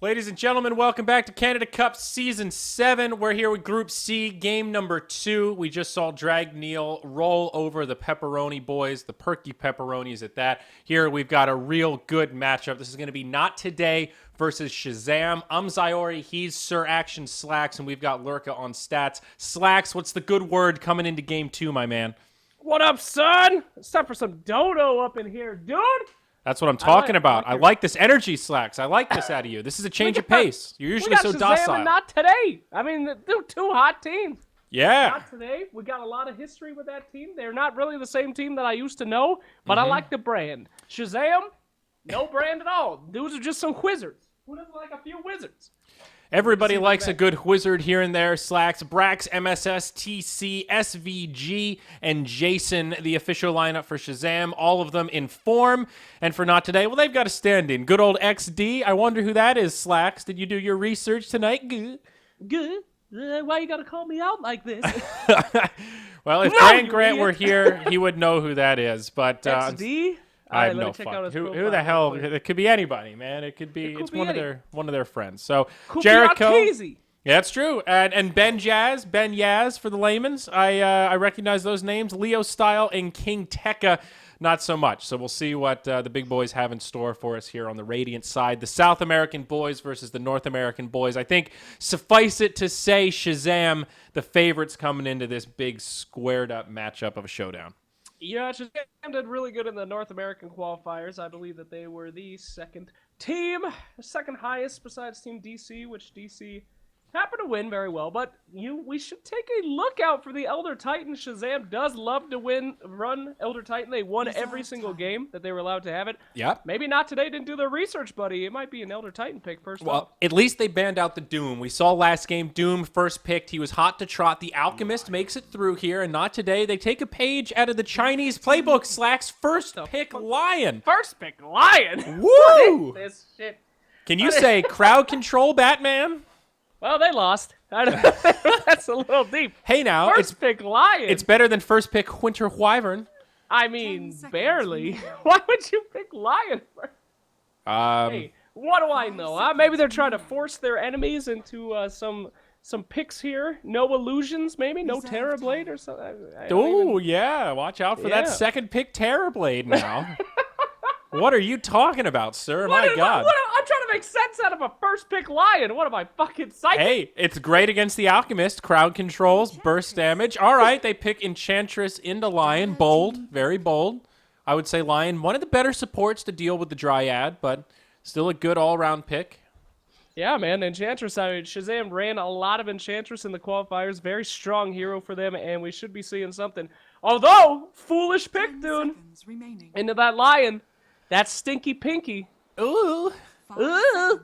Ladies and gentlemen, welcome back to Canada Cup Season 7. We're here with Group C, game number 2. We just saw Drag Neil roll over the Pepperoni boys, the perky pepperonis at that. Here we've got a real good matchup. This is going to be Not Today versus Shazam. I'm Ziori, he's Sir Action Slacks, and we've got Lurka on stats. Slacks, what's the good word coming into game 2, my man? What up, son? It's time for some dodo up in here, dude. That's what I'm talking about. I like this energy, Slacks. I like this out of you. This is a change of pace. You're usually so Shazam docile. And Not Today. I mean, they're two hot teams. Yeah. Not Today. We got a lot of history with that team. They're not really the same team that I used to know, but I like the brand. Shazam, no brand at all. Dudes are just some wizards. Who doesn't like a few wizards? Everybody likes a good wizard here and there. Slacks, Brax, MSS, TC, SVG, and Jason, the official lineup for Shazam. All of them in form. And for Not Today, well, they've got a stand-in. Good old XD. I wonder who that is, Slacks. Did you do your research tonight? Good. Good. Why you gotta call me out like this? Well, if Grant were here, he would know who that is. But XD? I have no fuck. Who the hell? It could be anybody, man. It could be. It's one of their friends. So Jericho. Yeah, that's true. And Ben Yaz for the layman's. I recognize those names. Leo Style and King Tekka, not so much. So we'll see what the big boys have in store for us here on the Radiant side. The South American boys versus the North American boys. I think suffice it to say, Shazam, the favorites coming into this big squared up matchup of a showdown. Yeah, Shazam did really good in the North American qualifiers. I believe that they were the second team, second highest besides Team DC, which DC happened to win very well. But we should take a look out for the Elder Titan. Shazam does love to run Elder Titan. They won every single game that they were allowed to have it. Yeah. Maybe Not Today didn't do their research, buddy. It might be an Elder Titan pick first. Well, at least they banned out the Doom. We saw last game, Doom first picked. He was hot to trot. The Alchemist makes it through here, and Not Today. They take a page out of the Chinese playbook. Slacks first pick Lion. First pick Lion? Woo! What is this shit? Can you say crowd control, Batman? Well, they lost. That's a little deep. Hey, now. First pick Lion. It's better than first pick Winter Wyvern. I mean, barely. Why would you pick Lion first? Hey, what do I know? Huh? Maybe they're trying to force their enemies into some picks here. No illusions, maybe? No Terrorblade or something? Oh, yeah. Watch out for that second pick Terrorblade now. What are you talking about, sir? My God. I'm trying to make sense out of a first pick Lion. What am I, fucking psychic? Hey, it's great against the Alchemist. Crowd controls, burst damage. All right, they pick Enchantress into Lion. Bold, very bold. I would say Lion, one of the better supports to deal with the Dryad, but still a good all-around pick. Yeah, man, Enchantress. I mean, Shazam ran a lot of Enchantress in the qualifiers. Very strong hero for them, and we should be seeing something. Although, foolish pick, dude. Into that Lion. That's Stinky Pinky. Ooh. Ooh.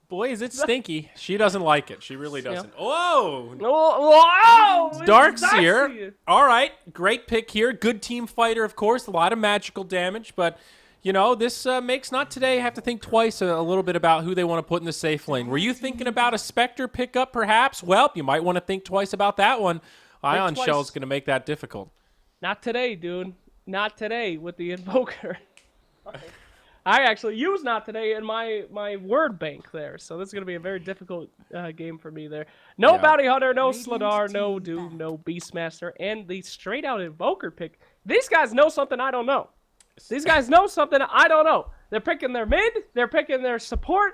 Boy, is it stinky. She doesn't like it. She really doesn't. Yeah. Whoa. Whoa. Darkseer. All right. Great pick here. Good team fighter, of course. A lot of magical damage. But, you know, this makes Not Today have to think twice a little bit about who they want to put in the safe lane. Were you thinking about a Spectre pickup, perhaps? Well, you might want to think twice about that one. Ion Shell's going to make that difficult. Not today, dude. Not today with the Invoker. I actually use Not Today in my word bank there, so this is going to be a very difficult game for me there. No Bounty Hunter, no Sladar, no Doom, no Beastmaster, and the straight-out Invoker pick. These guys know something I don't know. These guys know something I don't know. They're picking their mid, they're picking their support.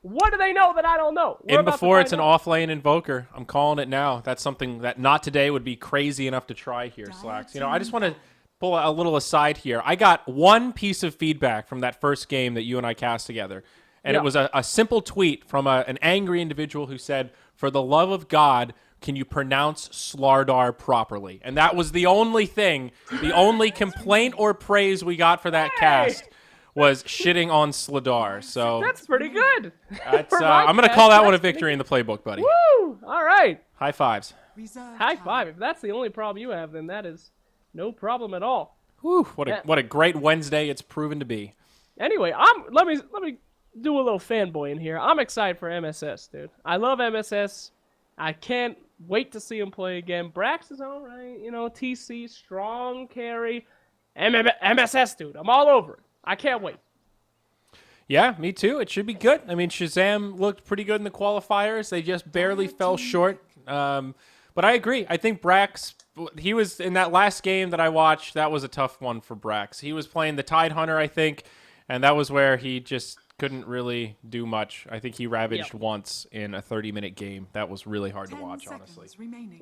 What do they know that I don't know? In before it's an off-lane Invoker. I'm calling it now. That's something that Not Today would be crazy enough to try here, Slacks. You know, I just want to pull a little aside here. I got one piece of feedback from that first game that you and I cast together, and it was a simple tweet from an angry individual who said, "For the love of God, can you pronounce Slardar properly?" And that was the only thing, the only complaint or praise we got for that cast was shitting on Sladar. So that's pretty good. That's, I'm going to call that one a victory in the playbook, buddy. Woo! All right. High fives. High five. If that's the only problem you have, then that is no problem at all. Whew, what a great Wednesday it's proven to be. Anyway, let me do a little fanboy in here. I'm excited for MSS, dude. I love MSS. I can't wait to see him play again. Brax is all right, you know. TC, strong carry. MSS, dude. I'm all over it. I can't wait. Yeah, me too. It should be good. I mean, Shazam looked pretty good in the qualifiers. They just barely fell short. But I agree. I think Brax, he was in that last game that I watched, that was a tough one for Brax. He was playing the Tide Hunter, I think, and that was where he just couldn't really do much. I think he ravaged once in a 30-minute game. That was really hard to watch, honestly.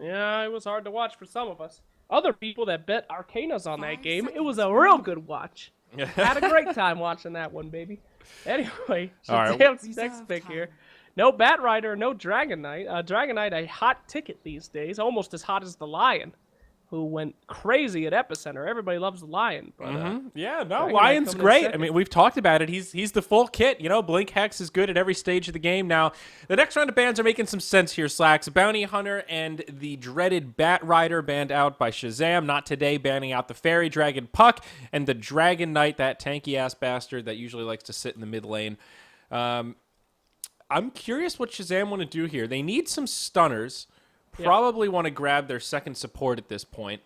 Yeah, it was hard to watch for some of us. Other people that bet Arcanas on that game, it was a real good watch. Had a great time watching that one, baby. Anyway, Shazam's next pick here. No Bat Rider, no Dragon Knight. Dragon Knight, a hot ticket these days, almost as hot as the Lion, who went crazy at Epicenter. Everybody loves the Lion. But, yeah, no, Lion's great. I mean, we've talked about it. He's the full kit. You know, Blink Hex is good at every stage of the game. Now, the next round of bans are making some sense here, Slacks. Bounty Hunter and the dreaded Bat Rider banned out by Shazam. Not today, banning out the Fairy Dragon Puck and the Dragon Knight, that tanky-ass bastard that usually likes to sit in the mid lane. I'm curious what Shazam want to do here. They need some stunners. Probably want to grab their second support at this point.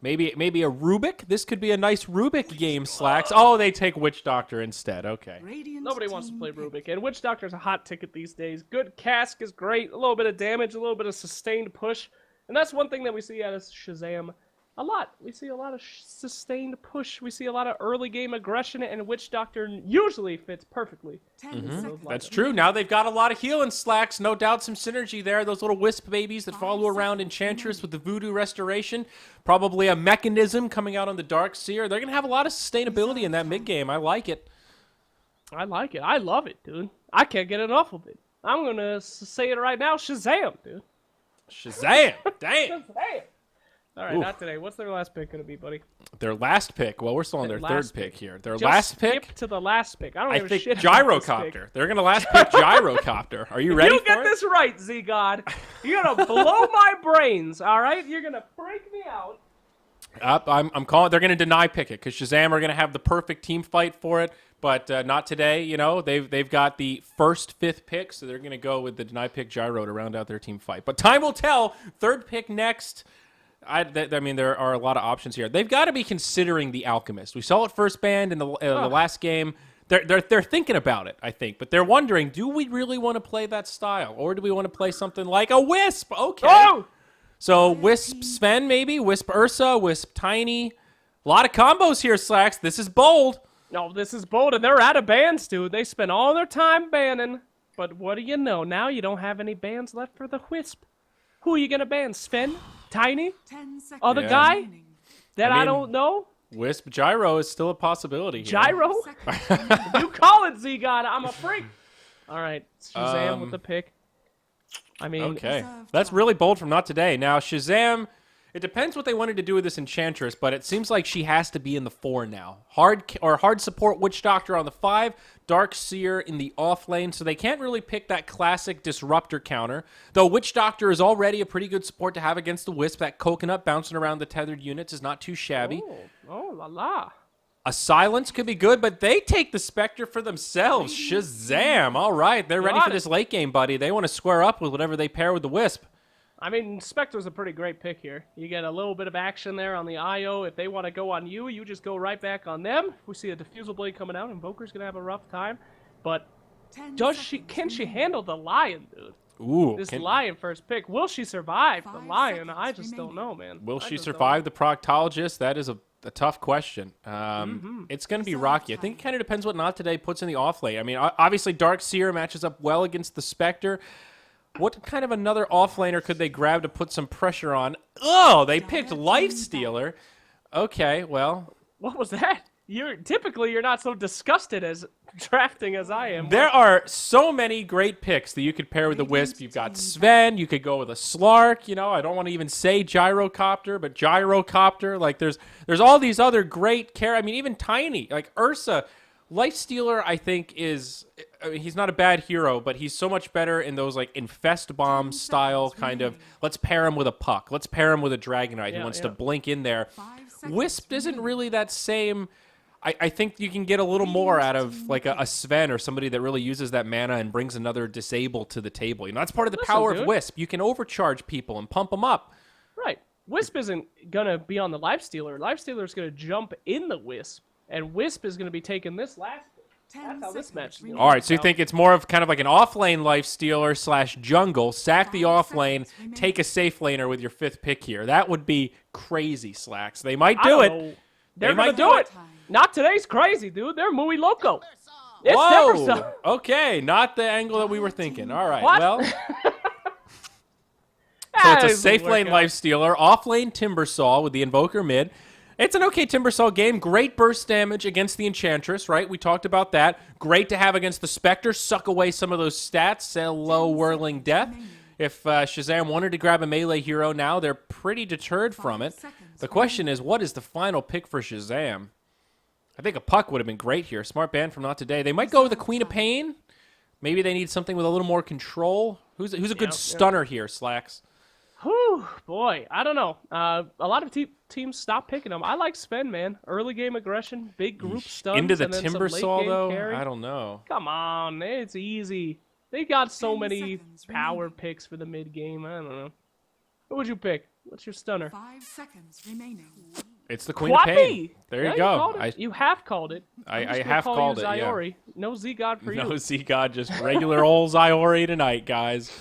Maybe a Rubik. This could be a nice Rubik game, Slacks. Oh, they take Witch Doctor instead. Okay. Nobody wants to play Rubik, and Witch Doctor's a hot ticket these days. Good cask is great. A little bit of damage, a little bit of sustained push. And that's one thing that we see out of Shazam a lot. We see a lot of sustained push. We see a lot of early game aggression, and Witch Doctor usually fits perfectly. That's true. Now they've got a lot of healing, Slacks. No doubt some synergy there. Those little wisp babies that follow around Enchantress with the Voodoo Restoration. Probably a mechanism coming out on the Dark Seer. They're going to have a lot of sustainability in that mid game. I like it. I like it. I love it, dude. I can't get enough of it. I'm going to say it right now. Shazam, dude. Shazam. Damn. Shazam. All right, not today. What's their last pick going to be, buddy? Their last pick? Well, we're still on their third pick here. Their Just last pick? Skip to the last pick. I don't think Gyrocopter. They're going to last pick Gyrocopter. Are you ready for it? You get this right, Z-God. You're going to blow my brains, all right? You're going to freak me out. I'm calling. They're going to deny pick it because Shazam are going to have the perfect team fight for it, but not today. You know, they've got the first, fifth pick, so they're going to go with the deny pick Gyro to round out their team fight. But time will tell. Third pick next. I mean, there are a lot of options here. They've got to be considering the Alchemist. We saw it first banned in the last game. They're thinking about it, I think, but they're wondering: do we really want to play that style, or do we want to play something like a Wisp? Okay. Oh! So Wisp Sven, maybe Wisp Ursa, Wisp Tiny. A lot of combos here, Slacks. This is bold. No, this is bold, and they're out of bans, dude. They spent all their time banning, but what do you know? Now you don't have any bans left for the Wisp. Who are you gonna ban? Sven? Tiny? Other guy? That I don't know? Wisp Gyro is still a possibility here. Gyro? You call it, Z-God. I'm a freak. All right, Shazam with the pick. I mean... Okay. That's really bold from not today. Now, Shazam... It depends what they wanted to do with this Enchantress, but it seems like she has to be in the 4 now. Hard support Witch Doctor on the 5, Dark Seer in the off lane, so they can't really pick that classic Disruptor counter. Though Witch Doctor is already a pretty good support to have against the Wisp. That coconut bouncing around the tethered units is not too shabby. Oh la la. A Silence could be good, but they take the Spectre for themselves. Shazam! All right, they're ready for this late game, buddy. They want to square up with whatever they pair with the Wisp. I mean, Spectre's a pretty great pick here. You get a little bit of action there on the IO. If they want to go on you, you just go right back on them. If we see a Diffusal Blade coming out, Invoker's going to have a rough time. But can she handle the Lion, dude? Ooh. This Lion first pick. Will she survive the Lion? I just don't know, man. Will she survive the Proctologist? That is a tough question. It's going to be rocky. I think it kind of depends what Not Today puts in the off lane. I mean, obviously Dark Seer matches up well against the Spectre. What kind of another offlaner could they grab to put some pressure on? Oh, they picked Lifestealer. Okay, well. What was that? Typically you're not so disgusted as drafting as I am. There are so many great picks that you could pair with the Wisp. You've got Sven. You could go with a Slark. You know, I don't want to even say Gyrocopter, but Gyrocopter. Like, there's all these other great I mean, even Tiny. Like, Ursa. Lifestealer, I think, he's not a bad hero, but he's so much better in those, like, Infest Bomb style kind of, let's pair him with a Puck. Let's pair him with a Dragonite who wants to blink in there. Wisp isn't really that same. I think you can get a little more out of, like, a Sven or somebody that really uses that mana and brings another Disable to the table. You know, that's part of the power of Wisp. You can overcharge people and pump them up. Right. Wisp isn't going to be on the Lifestealer. Lifestealer's going to jump in the Wisp. And Wisp is going to be taking this last That's how this match is. All right, so you think it's more of kind of like an off-lane lifestealer / jungle, sack the off-lane, take a safe laner with your 5th pick here. That would be crazy, Slacks. They might do it. They're going to do it. Not today's crazy, dude. They're muy loco. It's Whoa! Okay, not the angle that we were thinking. All right, well. So it's a safe lane lifestealer, off lane Timbersaw with the Invoker mid. It's an okay Timbersaw game. Great burst damage against the Enchantress, right? We talked about that. Great to have against the Spectre. Suck away some of those stats. Hello, Whirling Death. If Shazam wanted to grab a melee hero now, they're pretty deterred from it. The question is, what is the final pick for Shazam? I think a Puck would have been great here. Smart ban from Not Today. They might go with the Queen of Pain. Maybe they need something with a little more control. Who's a good stunner here, Slacks? Whew, boy, I don't know. A lot of teams stop picking them. I like Sven, man. Early game aggression, big group stuns. Into the and then Timbersaw, though? Carry. I don't know. Come on, it's easy. They got so many power picks for the mid game. I don't know. Who would you pick? What's your stunner? 5 seconds remaining. It's the Queen of Pain. There you go. You have called it. I have called it, Ziori. yeah. No Z-God for you. No Z-God, just regular old Ziori tonight, guys.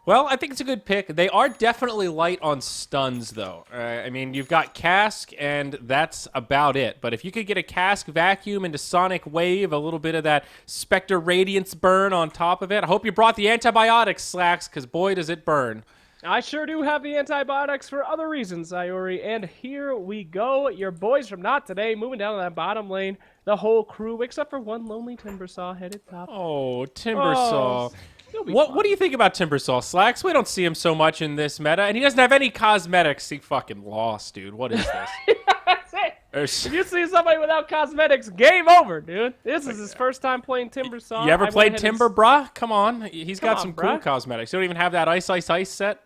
Well, I think it's a good pick. They are definitely light on stuns, though. I mean, you've got Cask, and that's about it. But if you could get a Cask Vacuum into Sonic Wave, a little bit of that Spectre Radiance burn on top of it. I hope you brought the antibiotics, Slacks, because boy, does it burn. I sure do have the antibiotics for other reasons, Iori. And here we go. Your boys from Not Today moving down to that bottom lane. The whole crew, except for one lonely Timbersaw headed top. Oh, Timbersaw. What do you think about Timbersaw, Slacks? We don't see him so much in this meta, and he doesn't have any cosmetics. He fucking lost, dude. What is this? That's it. If you see somebody without cosmetics, game over, dude. This is his first time playing Timbersaw. You ever played Timber, bruh? Come on. He's got some cool cosmetics. You don't even have that Ice set?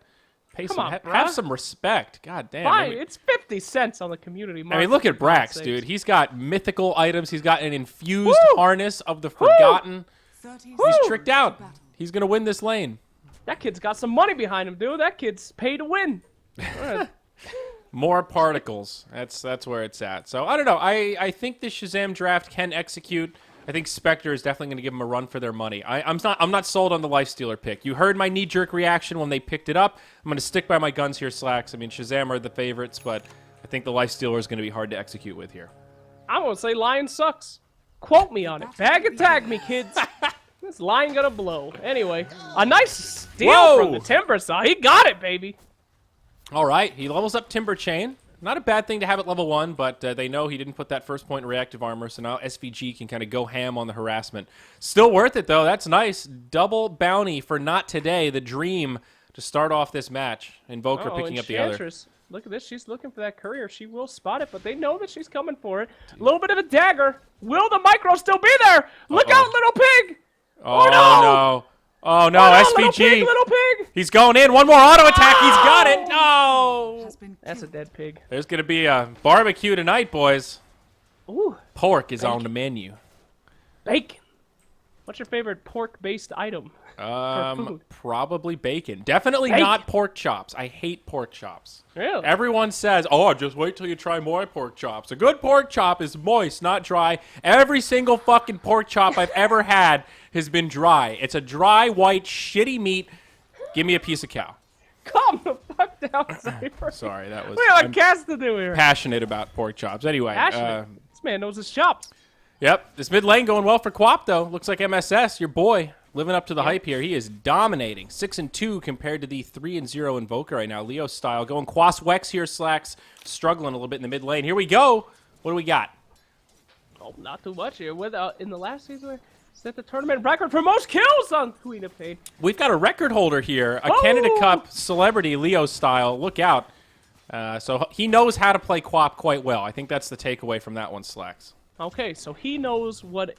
Have some respect. God damn. Fine, it's 50 cents on the community market. I mean, look at Brax, dude. He's got mythical items. He's got an infused harness of the Forgotten. He's tricked out. He's going to win this lane. That kid's got some money behind him, dude. That kid's paid to win. More particles. That's where it's at. So, I don't know. I think this Shazam draft can execute. I think Spectre is definitely going to give them a run for their money. I'm not sold on the Lifestealer pick. You heard my knee-jerk reaction when they picked it up. I'm going to stick by my guns here, Slacks. I mean, Shazam are the favorites, but I think the Lifestealer is going to be hard to execute with here. I'm going to say Lion sucks. Quote me on it. Bag and tag me, kids. This line gonna blow. Anyway, a nice steal from the Timbersaw. He got it, baby. All right, he levels up Timber Chain. Not a bad thing to have at level 1, but they know he didn't put that first point in reactive armor, so now SVG can kind of go ham on the harassment. Still worth it, though. That's nice. Double bounty for Not Today, the dream to start off this match. Invoker picking up the other. Look at this. She's looking for that courier. She will spot it, but they know that she's coming for it. A little bit of a dagger. Will the micro still be there? Look out, little pig! Oh, no. Oh, no, SVG. Little pig. He's going in. One more auto attack. He's got it. No. That's a dead pig. There's going to be a barbecue tonight, boys. Ooh. Pork is on the menu. Bacon. What's your favorite pork-based item for food? Probably bacon. Definitely not pork chops. I hate pork chops. Really? Everyone says, oh, just wait till you try more pork chops. A good pork chop is moist, not dry. Every single fucking pork chop I've ever had has been dry. It's a dry, white, shitty meat. Give me a piece of cow. Calm the fuck down, Cypher. Sorry, that was... We have a cast to do here. Passionate about pork chops. Anyway. This man knows his chops. Yep. This mid lane going well for Quap, though. Looks like MSS, your boy, living up to the hype here. He is dominating. 6-2 compared to the 3-0 Invoker right now. Leo style. Going Quas Wex here, Slacks. Struggling a little bit in the mid lane. Here we go. What do we got? Oh, not too much here. In the last season... set the tournament record for most kills on Queen of Pain. We've got a record holder here, a Canada Cup celebrity, Leo style. Look out. So he knows how to play Quap quite well. I think that's the takeaway from that one, Slacks. Okay, so he knows what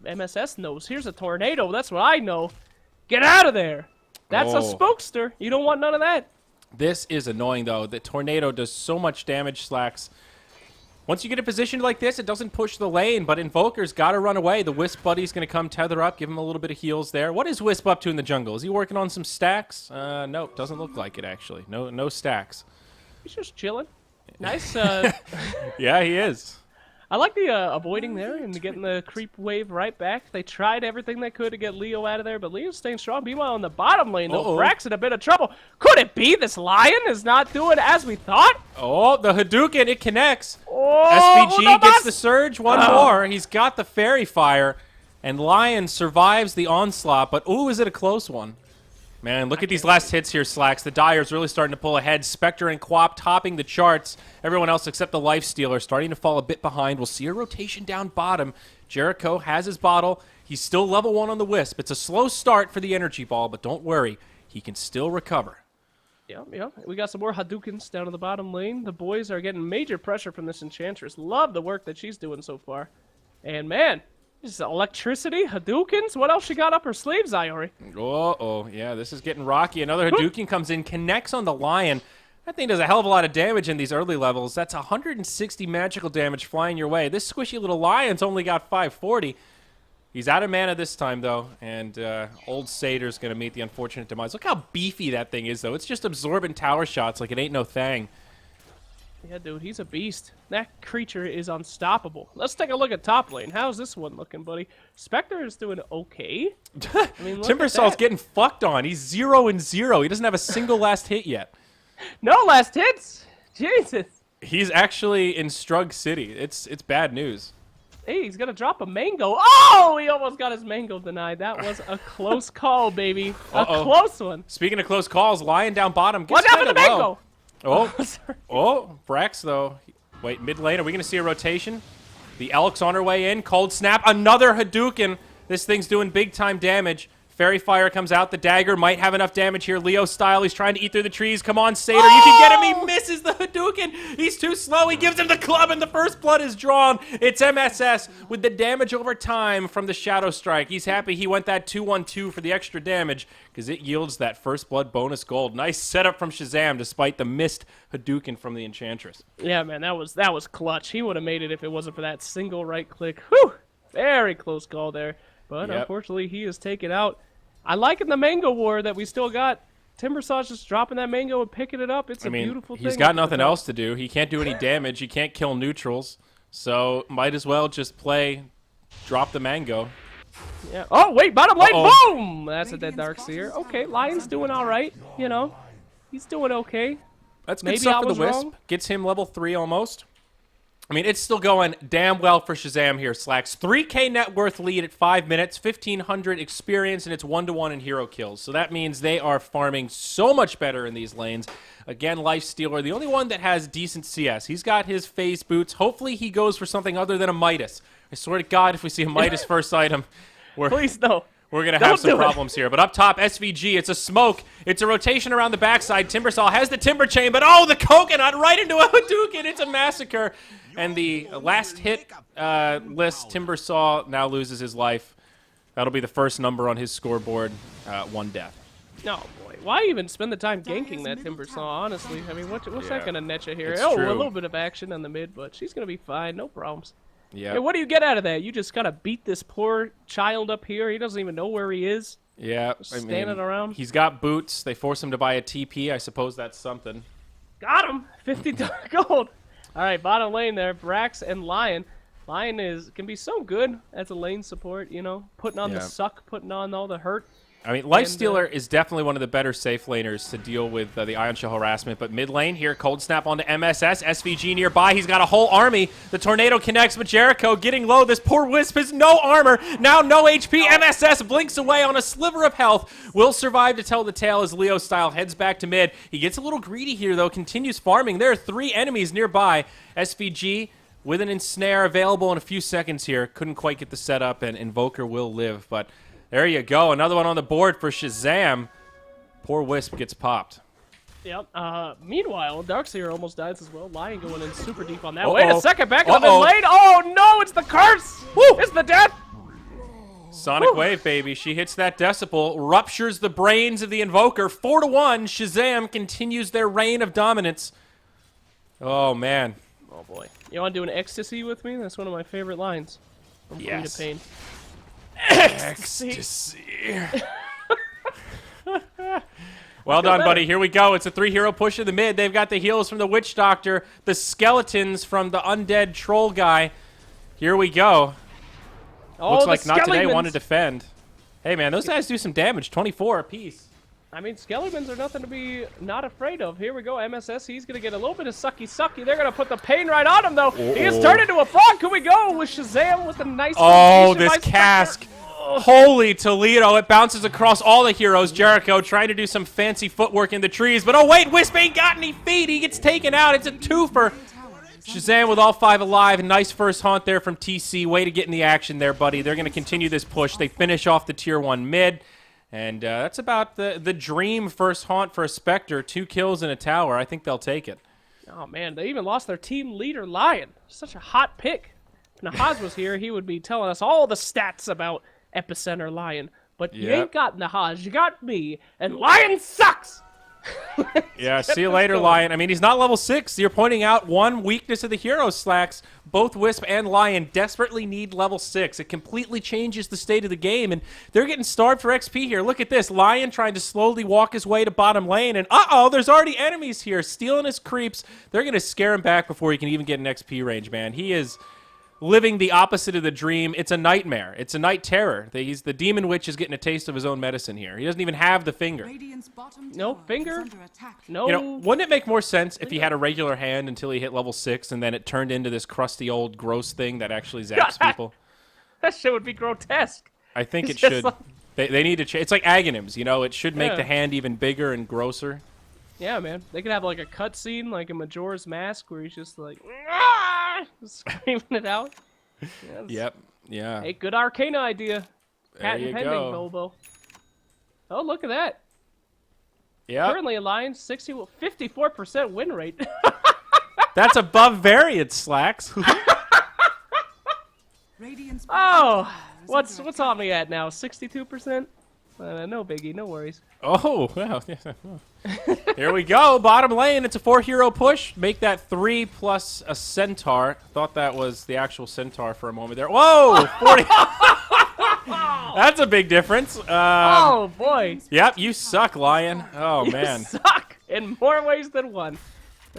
MSS knows. Here's a tornado. That's what I know. Get out of there. That's a spokester. You don't want none of that. This is annoying, though. The tornado does so much damage, Slacks. Once you get a position like this, it doesn't push the lane, but Invoker's got to run away. The Wisp buddy's going to come tether up, give him a little bit of heals there. What is Wisp up to in the jungle? Is he working on some stacks? Nope, doesn't look like it, actually. No stacks. He's just chilling. Nice. Yeah, he is. I like the avoiding there and getting the creep wave right back. They tried everything they could to get Leo out of there, but Leo's staying strong. Meanwhile, in the bottom lane, though, Brax in a bit of trouble. Could it be this Lion is not doing as we thought? Oh, the Hadouken, it connects. SVG gets the surge, one more. He's got the Fairy Fire, and Lion survives the onslaught, but ooh, is it a close one? Man, look at these last hits here, Slacks. The Dyer's really starting to pull ahead. Spectre and Quap topping the charts. Everyone else except the Lifestealer starting to fall a bit behind. We'll see a rotation down bottom. Jericho has his bottle. He's still level 1 on the Wisp. It's a slow start for the Energy Ball, but don't worry. He can still recover. Yeah. We got some more Hadoukens down in the bottom lane. The boys are getting major pressure from this Enchantress. Love the work that she's doing so far. And, man, this is electricity, Hadoukens. What else she got up her sleeves, Iori? Oh, yeah, this is getting rocky. Another Hadouken comes in, connects on the Lion. That thing does a hell of a lot of damage in these early levels. That's 160 magical damage flying your way. This squishy little Lion's only got 540. He's out of mana this time, though, and old Satyr's going to meet the unfortunate demise. Look how beefy that thing is, though. It's just absorbing tower shots like it ain't no thing. Yeah, dude, he's a beast. That creature is unstoppable. Let's take a look at top lane. How's this one looking, buddy? Spectre is doing okay. I mean, Timbersaul's getting fucked on. He's 0-0. He doesn't have a single last hit yet. No last hits? Jesus. He's actually in Strug City. It's bad news. Hey, he's going to drop a mango. Oh, he almost got his mango denied. That was a close call, baby. A close one. Speaking of close calls, Lion down bottom. What happened to mango? Brax, though. Wait, mid lane, are we going to see a rotation? The Elk's on her way in. Cold Snap, another Hadouken. This thing's doing big-time damage. Fairy Fire comes out. The dagger might have enough damage here. Leo style, he's trying to eat through the trees. Come on, Satyr, you can get him. He misses the Hadouken. He's too slow. He gives him the club, and the first blood is drawn. It's MSS with the damage over time from the Shadow Strike. He's happy he went that 2-1-2 for the extra damage because it yields that first blood bonus gold. Nice setup from Shazam despite the missed Hadouken from the Enchantress. Yeah, man, that was clutch. He would have made it if it wasn't for that single right click. Whew! Very close call there. But unfortunately, he is taken out. I like in the Mango War that we still got Timbersaw just dropping that mango and picking it up. It's a beautiful thing. He's got nothing else to do. He can't do any damage. He can't kill neutrals. So might as well just drop the mango. Yeah. Oh, wait, bottom lane, boom! That's a dead Darkseer. Okay, Lion's doing all right. You know, he's doing okay. That's good stuff for the Wisp. Gets him level 3 almost. I mean, it's still going damn well for Shazam here, Slacks. 3K net worth lead at 5 minutes, 1,500 experience, and it's 1-to-1 in hero kills. So that means they are farming so much better in these lanes. Again, Lifestealer, the only one that has decent CS. He's got his phase boots. Hopefully he goes for something other than a Midas. I swear to God, if we see a Midas first item, please no. We're going to have some problems here. But up top, SVG, it's a smoke. It's a rotation around the backside. Timbersaw has the Timber Chain, but the coconut right into a Hadouken. It's a massacre. And the last hit list, Timbersaw now loses his life. That'll be the first number on his scoreboard, 1 death. No, boy. Why even spend the time ganking that Timbersaw, honestly? I mean, what's that going to net you here? It's true. A little bit of action on the mid, but she's going to be fine. No problems. Yeah. Hey, what do you get out of that? You just gotta beat this poor child up here. He doesn't even know where he is. Yeah, standing around. He's got boots. They force him to buy a TP. I suppose that's something. Got him. 50 gold. All right, bottom lane there. Brax and Lion. Lion can be so good as a lane support. You know, putting on the suck, putting on all the hurt. I mean, Lifestealer is definitely one of the better safe laners to deal with the Ion Shell harassment. But mid lane here, Cold Snap onto MSS. SVG nearby. He's got a whole army. The Tornado connects, but Jericho getting low. This poor Wisp has no armor. Now no HP. MSS blinks away on a sliver of health. Will survive to tell the tale as Leo style heads back to mid. He gets a little greedy here, though. Continues farming. There are 3 enemies nearby. SVG with an ensnare available in a few seconds here. Couldn't quite get the setup, and Invoker will live, but... There you go. Another one on the board for Shazam. Poor Wisp gets popped. Yep. Meanwhile, Darkseer almost dies as well. Lion going in super deep on that. Wait a second. Back up in lane. Oh, no. It's the curse. Woo! It's the death. Sonic Wave, baby. She hits that decibel. Ruptures the brains of the Invoker. 4-1. Shazam continues their reign of dominance. Oh, man. Oh, boy. You want to do an ecstasy with me? That's one of my favorite lines. From Fleet of Pain. Ecstasy. Well done, buddy. Here we go. It's a 3-hero push in the mid. They've got the heals from the Witch Doctor, the skeletons from the undead troll guy. Here we go. Oh, looks like not today want to defend. Hey, man, those guys do some damage. 24 apiece. I mean, Skeletons are nothing to be not afraid of. Here we go, MSS. He's going to get a little bit of sucky. They're going to put the pain right on him, though. He gets turned into a frog. Can we go with Shazam with a nice... Oh, this cask. Holy Toledo. It bounces across all the heroes. Jericho trying to do some fancy footwork in the trees. But, oh, wait, Wisp ain't got any feet. He gets taken out. It's a twofer. Shazam with all 5 alive. Nice first haunt there from TC. Way to get in the action there, buddy. They're going to continue this push. They finish off the Tier 1 mid. And that's about the dream first haunt for a Spectre. 2 kills in a tower. I think they'll take it. Oh, man. They even lost their team leader, Lion. Such a hot pick. If Nahaz was here, he would be telling us all the stats about Epicenter Lion. But you ain't got Nahaz. You got me. And Lion sucks! Yeah, see you later, Lion. I mean, he's not level 6. You're pointing out one weakness of the hero, Slacks. Both Wisp and Lion desperately need level 6. It completely changes the state of the game, and they're getting starved for XP here. Look at this. Lion trying to slowly walk his way to bottom lane, and uh-oh, there's already enemies here stealing his creeps. They're going to scare him back before he can even get an XP range, man. He is living the opposite of the dream. It's a nightmare. It's a night terror. The Demon Witch is getting a taste of his own medicine here. He doesn't even have the finger. No finger? No. You know, wouldn't it make more sense if he had a regular hand until he hit level 6 and then it turned into this crusty old gross thing that actually zaps people? That shit would be grotesque. I think it should. Like... They need to change. It's like Aghanims, you know? It should make the hand even bigger and grosser. Yeah, man. They could have like a cutscene like in Majora's Mask where he's just like screaming it out. Yes. Yep. Yeah. Hey, good Arcana idea. Patent pending, Bobo. Oh, look at that. Yeah. Currently Alliance 54% win rate. That's above variance, Slacks. Oh, what's on me at now? 62%? No biggie, no worries. Oh, well. Here we go. Bottom lane. It's a 4-hero push. Make that 3 plus a centaur. Thought that was the actual centaur for a moment there. Whoa! 40. That's a big difference. Oh, boy. Yep, you suck, Lion. Oh, man. You suck in more ways than one.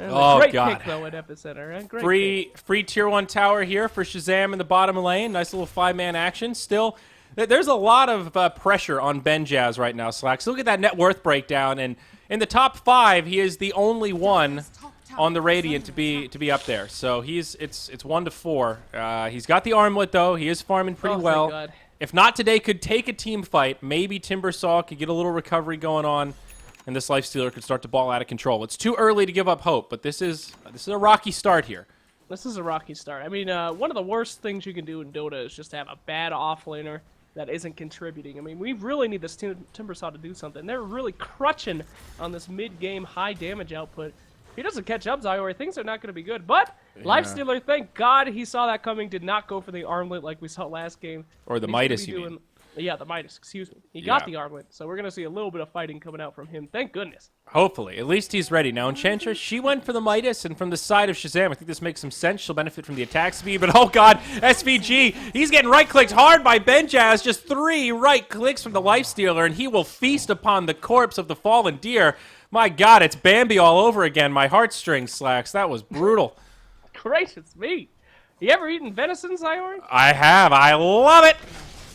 Oh, great pick, though, at Epicenter. Great free Tier 1 tower here for Shazam in the bottom lane. Nice little 5-man action. Still, there's a lot of pressure on Ben Jazz right now, Slacks. Look at that net worth breakdown. And in the top 5, he is the only one on the Radiant to be up there. So it's 1 to 4. He's got the armlet, though. He is farming pretty well. Thank God. If not today, could take a team fight. Maybe Timbersaw could get a little recovery going on, and this Lifestealer could start to ball out of control. It's too early to give up hope, but this is a rocky start here. This is a rocky start. I mean, one of the worst things you can do in Dota is just have a bad offlaner that isn't contributing. I mean, we really need this Timbersaw to do something. They're really crutching on this mid-game high damage output. If he doesn't catch up, Zyori, things are not going to be good. But Lifestealer, thank God he saw that coming, did not go for the armlet like we saw last game. Or the Midas, you mean. Yeah, the Midas, excuse me. He got the armlet, so we're going to see a little bit of fighting coming out from him. Thank goodness. Hopefully. At least he's ready. Now, Enchantress, she went for the Midas, and from the side of Shazam, I think this makes some sense. She'll benefit from the attack speed, but oh god, SVG, he's getting right-clicked hard by Ben Jazz. Just 3 right clicks from the Lifestealer, and he will feast upon the corpse of the fallen deer. My god, it's Bambi all over again. My heartstrings, Slacks. That was brutal. Gracious me. You ever eaten venison, Zyori? I have. I love it.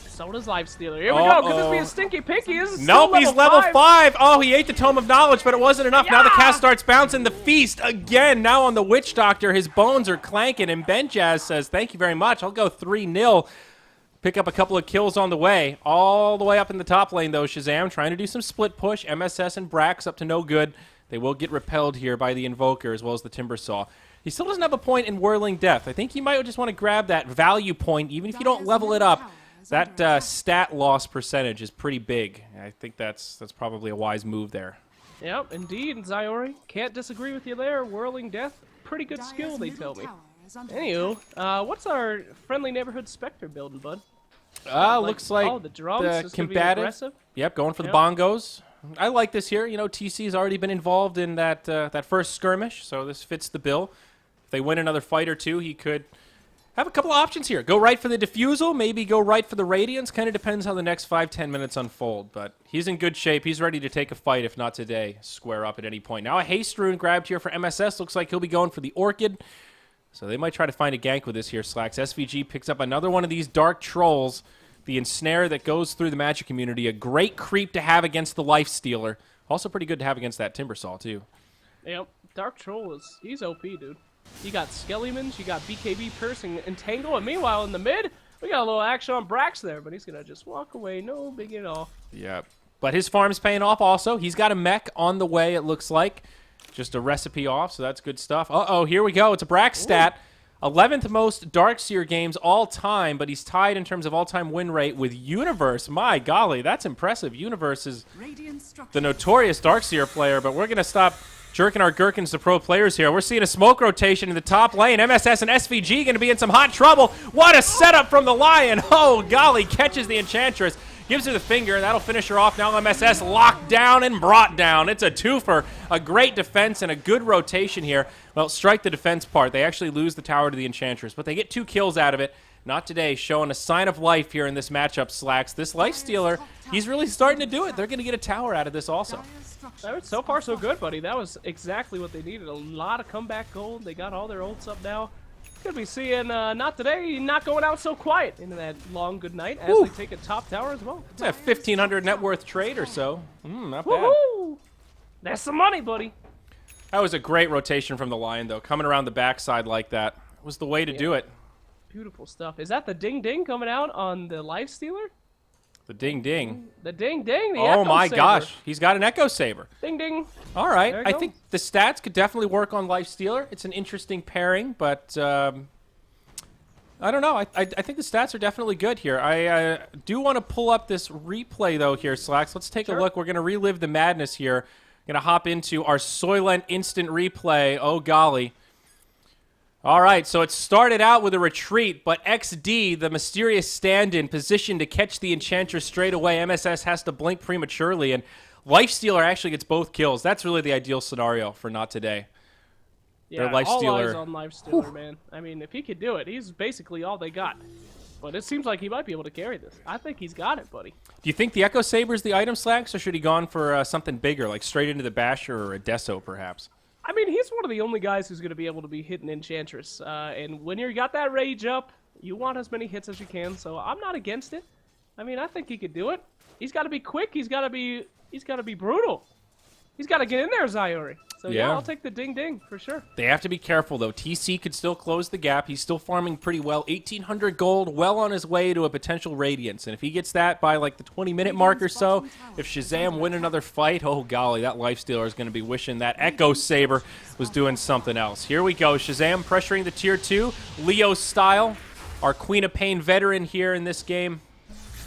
So does Lifestealer. Here we go. Could this be a stinky pinky? Nope, he's level 5. Oh, he ate the Tome of Knowledge, but it wasn't enough. Yeah! Now the cast starts bouncing. The feast again. Now on the Witch Doctor. His bones are clanking, and Ben Jazz says, thank you very much. I'll go 3-0. Pick up a couple of kills on the way. All the way up in the top lane, though, Shazam trying to do some split push. MSS and Brax up to no good. They will get repelled here by the Invoker as well as the Timbersaw. He still doesn't have a point in Whirling Death. I think he might just want to grab that value point, even if you don't level it up. That stat loss percentage is pretty big. I think that's probably a wise move there. Yep, indeed, Zyori. Can't disagree with you there. Whirling Death, pretty good skill, they tell me. Anywho, what's our friendly neighborhood Spectre building, bud? Looks like the drums. The combative. Yep, going for the bongos. I like this here. You know, TC's already been involved in that first skirmish, so this fits the bill. If they win another fight or two, he could have a couple of options here. Go right for the Diffusal, maybe go right for the Radiance. Kind of depends how the next 5-10 minutes unfold, but he's in good shape. He's ready to take a fight, if not today. Square up at any point. Now a Haste Rune grabbed here for MSS. Looks like he'll be going for the Orchid. So they might try to find a gank with this here, Slacks. SVG picks up another one of these dark trolls. The ensnare that goes through the Magic community. A great creep to have against the Lifestealer. Also pretty good to have against that Timbersaw, too. Yep. Dark Troll he's OP, dude. You got Skellimans, you got BKB Piercing and Tangle, and meanwhile in the mid, we got a little action on Brax there, but he's going to just walk away. No big at all. Yep. But his farm's paying off also. He's got a mech on the way, it looks like. Just a recipe off, so that's good stuff. Uh-oh, here we go. It's a Brax stat. 11th most Darkseer games all time, but he's tied in terms of all-time win rate with Universe. My golly, that's impressive. Universe is the notorious Darkseer player, but we're going to stop jerking our gherkins to pro players here. We're seeing a smoke rotation in the top lane. MSS and SVG going to be in some hot trouble. What a setup from the Lion. Oh, golly, catches the Enchantress. Gives her the finger. That'll finish her off. Now MSS locked down and brought down. It's a twofer. A great defense and a good rotation here. Well, strike the defense part. They actually lose the tower to the Enchantress, but they get 2 kills out of it. Not today, showing a sign of life here in this matchup, Slacks. This Lifestealer, he's really starting to do it. They're going to get a tower out of this also. So far, so good, buddy. That was exactly what they needed. A lot of comeback gold. They got all their ults up now. Could be seeing not today, not going out so quiet into that long good night as they take a top tower as well. It's a 1,500 net worth trade or so. Not bad. Woohoo! That's some money, buddy. That was a great rotation from the Lion, though. Coming around the backside like that was the way to do it. Beautiful stuff. Is that the ding-ding coming out on the Lifestealer? The ding-ding. The ding-ding, the Oh Echo my Saber. gosh, he's got an Echo Saber. Ding-ding. All right, There you I go. think the stats could definitely work on Lifestealer. It's an interesting pairing, but I don't know. I think the stats are definitely good here. I do want to pull up this replay, though, here, Slacks. Let's take a look. We're going to relive the madness here. Going to hop into our Soylent instant replay. Oh, golly. All right, so it started out with a retreat, but XD, the mysterious stand-in, positioned to catch the Enchantress straight away. MSS has to blink prematurely, and Lifestealer actually gets both kills. That's really the ideal scenario for not today. Yeah, Their all Lifestealer. eyes on Lifestealer, man. I mean, if he could do it, he's basically all they got. But it seems like he might be able to carry this. I think he's got it, buddy. Do you think the Echo Saber is the item, Slacks, or should he gone for something bigger, like straight into the Basher or a Deso, perhaps? I mean, he's one of the only guys who's going to be able to be hitting Enchantress. And when you got that rage up, you want as many hits as you can. So I'm not against it. I mean, I think he could do it. He's got to be quick. He's got to be brutal. He's got to get in there, Zyori. So yeah, I'll take the ding-ding for sure. They have to be careful, though. TC could still close the gap. He's still farming pretty well. 1,800 gold, well on his way to a potential Radiance. And if he gets that by, like, the 20-minute mark or so, if Shazam win another fight, oh, golly, that Lifestealer is going to be wishing that Echo Saber was doing something else. Here we go. Shazam pressuring the Tier 2, Leo style. Our Queen of Pain veteran here in this game.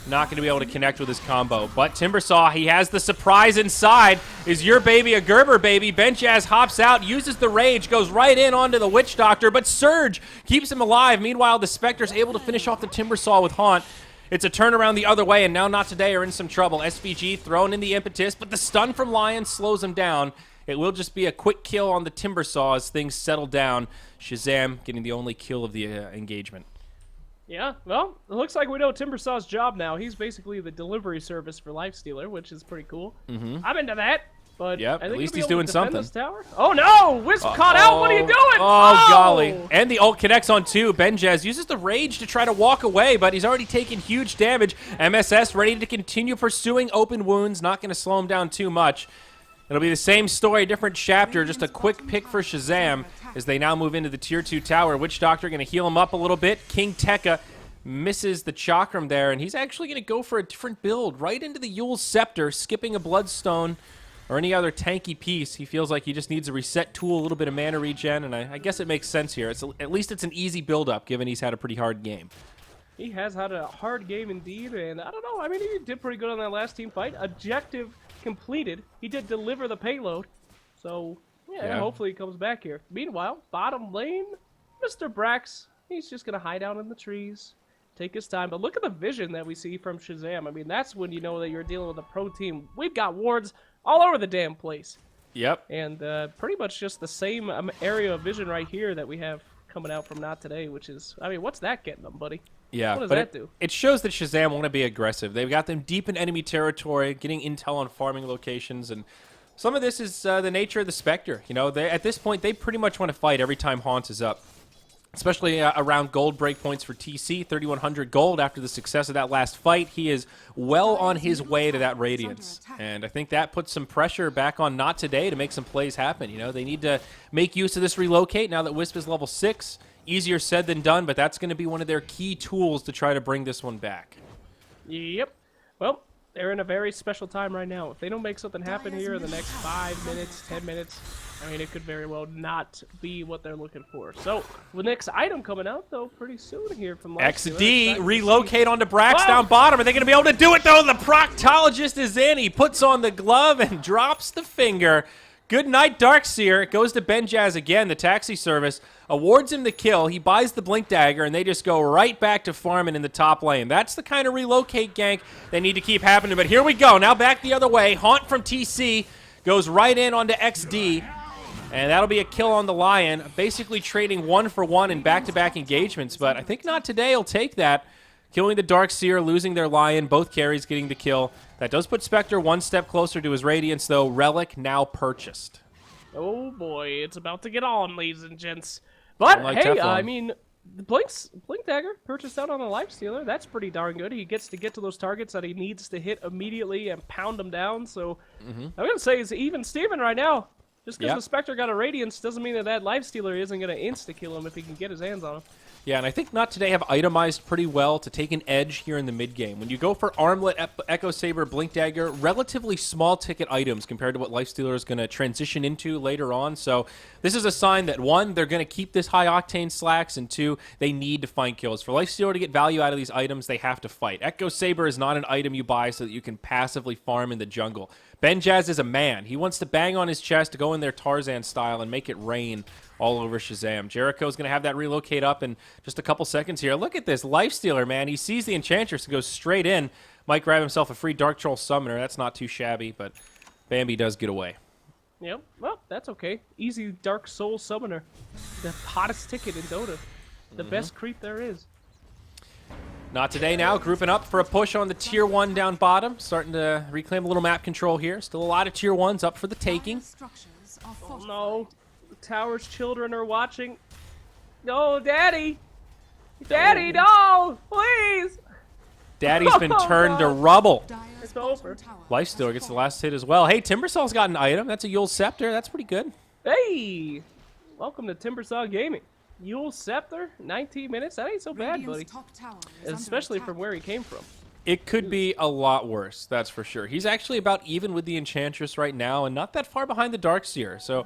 Not going to be able to connect with his combo. But Timbersaw, he has the surprise inside. Is your baby a Gerber baby? Benchaz hops out, uses the rage, goes right in onto the Witch Doctor, but Surge keeps him alive. Meanwhile, the Spectre's able to finish off the Timbersaw with Haunt. It's a turnaround the other way, and now Not Today are in some trouble. SVG thrown in the impetus, but the stun from Lion slows him down. It will just be a quick kill on the Timbersaw as things settle down. Shazam getting the only kill of the engagement. Yeah, well, it looks like we know Timbersaw's job now. He's basically the delivery service for Lifestealer, which is pretty cool. I'm into that, but I think at least he'll he's be able doing to defend something. This tower. Oh no! Wisp caught out. What are you doing? Oh, golly. And the ult connects on 2. Benjaz uses the rage to try to walk away, but he's already taken huge damage. MSS ready to continue pursuing open wounds. Not going to slow him down too much. It'll be the same story, different chapter, just a quick pick for Shazam as they now move into the Tier 2 tower. Witch Doctor going to heal him up a little bit. King Tekka misses the Chakram there, and he's actually going to go for a different build, right into the Yule's Scepter, skipping a Bloodstone or any other tanky piece. He feels like he just needs a reset tool, a little bit of mana regen, and I guess it makes sense here. At least it's an easy build-up, given he's had a pretty hard game. He has had a hard game indeed, and I don't know. I mean, he did pretty good on that last team fight. Objective completed. He did deliver the payload, so yeah. Hopefully he comes back here. Meanwhile, bottom lane, Mr. Brax, he's just going to hide out in the trees. Take his time, but look at the vision that we see from Shazam. I mean, that's when you know that you're dealing with a pro team. We've got wards all over the damn place. Yep. And pretty much just the same area of vision right here that we have coming out from Not Today, which is, I mean, what's that getting them, buddy? Yeah, what does but that do? It shows that Shazam want to be aggressive. They've got them deep in enemy territory, getting intel on farming locations, and some of this is the nature of the Spectre. You know, at this point, they pretty much want to fight every time Haunt is up. especially around gold breakpoints for TC, 3,100 gold after the success of that last fight. He is well on his way to that Radiance, and I think that puts some pressure back on Not Today to make some plays happen. You know, they need to make use of this relocate now that Wisp is level 6. Easier said than done, but that's going to be one of their key tools to try to bring this one back. Yep. Well, they're in a very special time right now. If they don't make something happen here in the next 5 minutes, 10 minutes, I mean, it could very well not be what they're looking for. So, the next item coming out, though, pretty soon here from XD, relocate onto Brax down bottom. Are they going to be able to do it, though? The proctologist is in. He puts on the glove and drops the finger. Good night, Darkseer. It goes to Benjaz again. The taxi service awards him the kill. He buys the Blink Dagger, and they just go right back to farming in the top lane. That's the kind of relocate gank they need to keep happening. But here we go. Now back the other way. Haunt from TC goes right in onto XD. And that'll be a kill on the Lion, basically trading 1-for-1 in back-to-back engagements. But I think Not Today will take that, killing the Darkseer, losing their Lion, both carries getting the kill. That does put Spectre one step closer to his Radiance, though. Relic now purchased. Oh, boy. It's about to get on, ladies and gents. But, hey, I mean, the Blink Dagger purchased out on a Lifestealer. That's pretty darn good. He gets to get to those targets that he needs to hit immediately and pound them down. So, I'm going to say it's even Steven right now. Just because the Spectre got a Radiance doesn't mean that that Lifestealer isn't going to insta-kill him if he can get his hands on him. Yeah, and I think Not Today have itemized pretty well to take an edge here in the mid-game. When you go for Armlet, Echo Saber, Blink Dagger, relatively small-ticket items compared to what Lifestealer is going to transition into later on. So this is a sign that, 1, they're going to keep this high-octane slacks, and 2, they need to find kills. For Lifestealer to get value out of these items, they have to fight. Echo Saber is not an item you buy so that you can passively farm in the jungle. Benjaz is a man. He wants to bang on his chest to go in there Tarzan style and make it rain all over Shazam. Jericho's going to have that relocate up in just a couple seconds here. Look at this Lifestealer, man. He sees the Enchantress and goes straight in. Might grab himself a free Dark Troll Summoner. That's not too shabby, but Bambi does get away. Yep. Well, that's okay. Easy Dark Soul Summoner. The hottest ticket in Dota. The best creep there is. Not Today now, grouping up for a push on the Tier 1 down bottom. Starting to reclaim a little map control here. Still a lot of Tier 1s up for the taking. Oh, no. The tower's children are watching. No, Daddy! Daddy, no! Please! Daddy's been turned to rubble. It's over. Lifestealer gets the last hit as well. Hey, Timbersaul's got an item. That's a Yule Scepter. That's pretty good. Hey! Welcome to Timbersaw Gaming. Yule Scepter, 19 minutes. That ain't so bad, buddy. Especially from where he came from. It could be a lot worse, that's for sure. He's actually about even with the Enchantress right now and not that far behind the Darkseer. So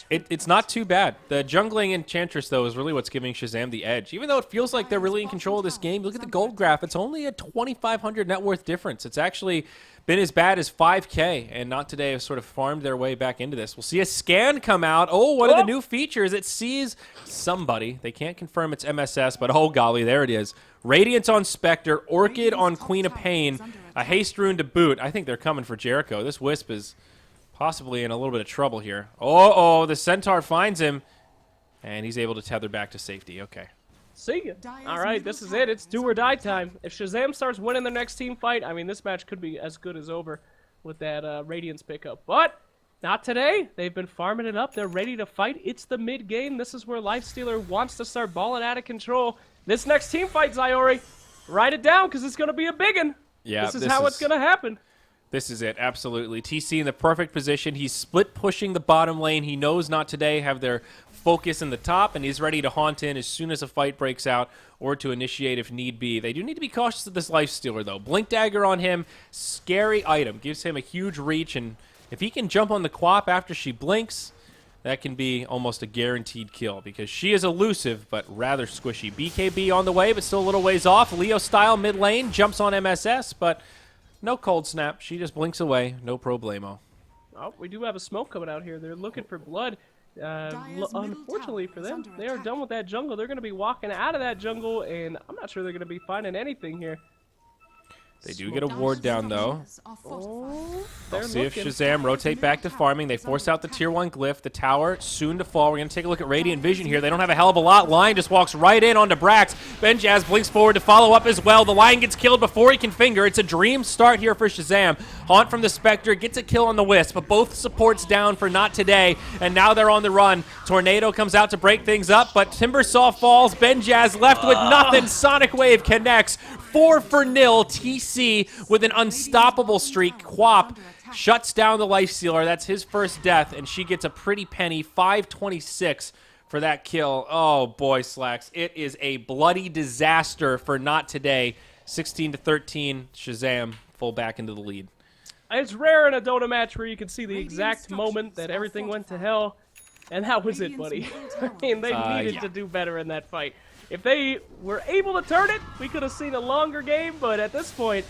it's not too bad. The jungling Enchantress, though, is really what's giving Shazam the edge. Even though it feels like they're really in control of this game, look at the gold graph. It's only a 2,500 net worth difference. It's actually been as bad as 5K, and Not Today have sort of farmed their way back into this. We'll see a scan come out. Oh, one of the new features. It sees somebody. They can't confirm it's MSS, but oh golly, there it is. Radiance on Spectre, Orchid on Queen of Pain, a Haste Rune to boot. I think they're coming for Jericho. This Wisp is possibly in a little bit of trouble here. Oh, the Centaur finds him, and he's able to tether back to safety. Okay. See ya. All right, this is it. It's do or die time. If Shazam starts winning the next team fight, I mean, this match could be as good as over with that Radiance pickup. But not today. They've been farming it up. They're ready to fight. It's the mid-game. This is where Lifestealer wants to start balling out of control. This next team fight, Zyori, write it down because it's going to be a big one. Yeah, this is how it's going to happen. This is it, absolutely. TC in the perfect position. He's split pushing the bottom lane. He knows Not Today have their focus in the top, and he's ready to haunt in as soon as a fight breaks out or to initiate if need be. They do need to be cautious of this Lifestealer, though. Blink Dagger on him, scary item. Gives him a huge reach, and if he can jump on the Quap after she blinks, that can be almost a guaranteed kill because she is elusive but rather squishy. BKB on the way, but still a little ways off. Leo style mid lane, jumps on MSS, but no cold snap. She just blinks away. No problemo. Oh, we do have a smoke coming out here. They're looking for blood. Unfortunately for them, they are done with that jungle. They're going to be walking out of that jungle, and I'm not sure they're going to be finding anything here. They do get a ward down, though. Oh, Let's see if Shazam rotate back to farming. They force out the tier 1 glyph. The tower soon to fall. We're going to take a look at Radiant Vision here. They don't have a hell of a lot. Lion just walks right in onto Brax. Benjaz blinks forward to follow up as well. The Lion gets killed before he can finger. It's a dream start here for Shazam. Haunt from the Spectre gets a kill on the Wisp, but both supports down for not today, and now they're on the run. Tornado comes out to break things up, but Timbersaw falls. Benjaz left with nothing. Sonic Wave connects. 4-0. TC with an unstoppable streak. Quap shuts down the Lifestealer. That's his first death, and she gets a pretty penny. 526 for that kill. Oh, boy, Slacks. It is a bloody disaster for not today. 16-13. Shazam full back into the lead. It's rare in a Dota match where you can see the exact moment that everything went to hell, and that was it, buddy. I mean, they needed to do better in that fight. If they were able to turn it, we could have seen a longer game, but at this point,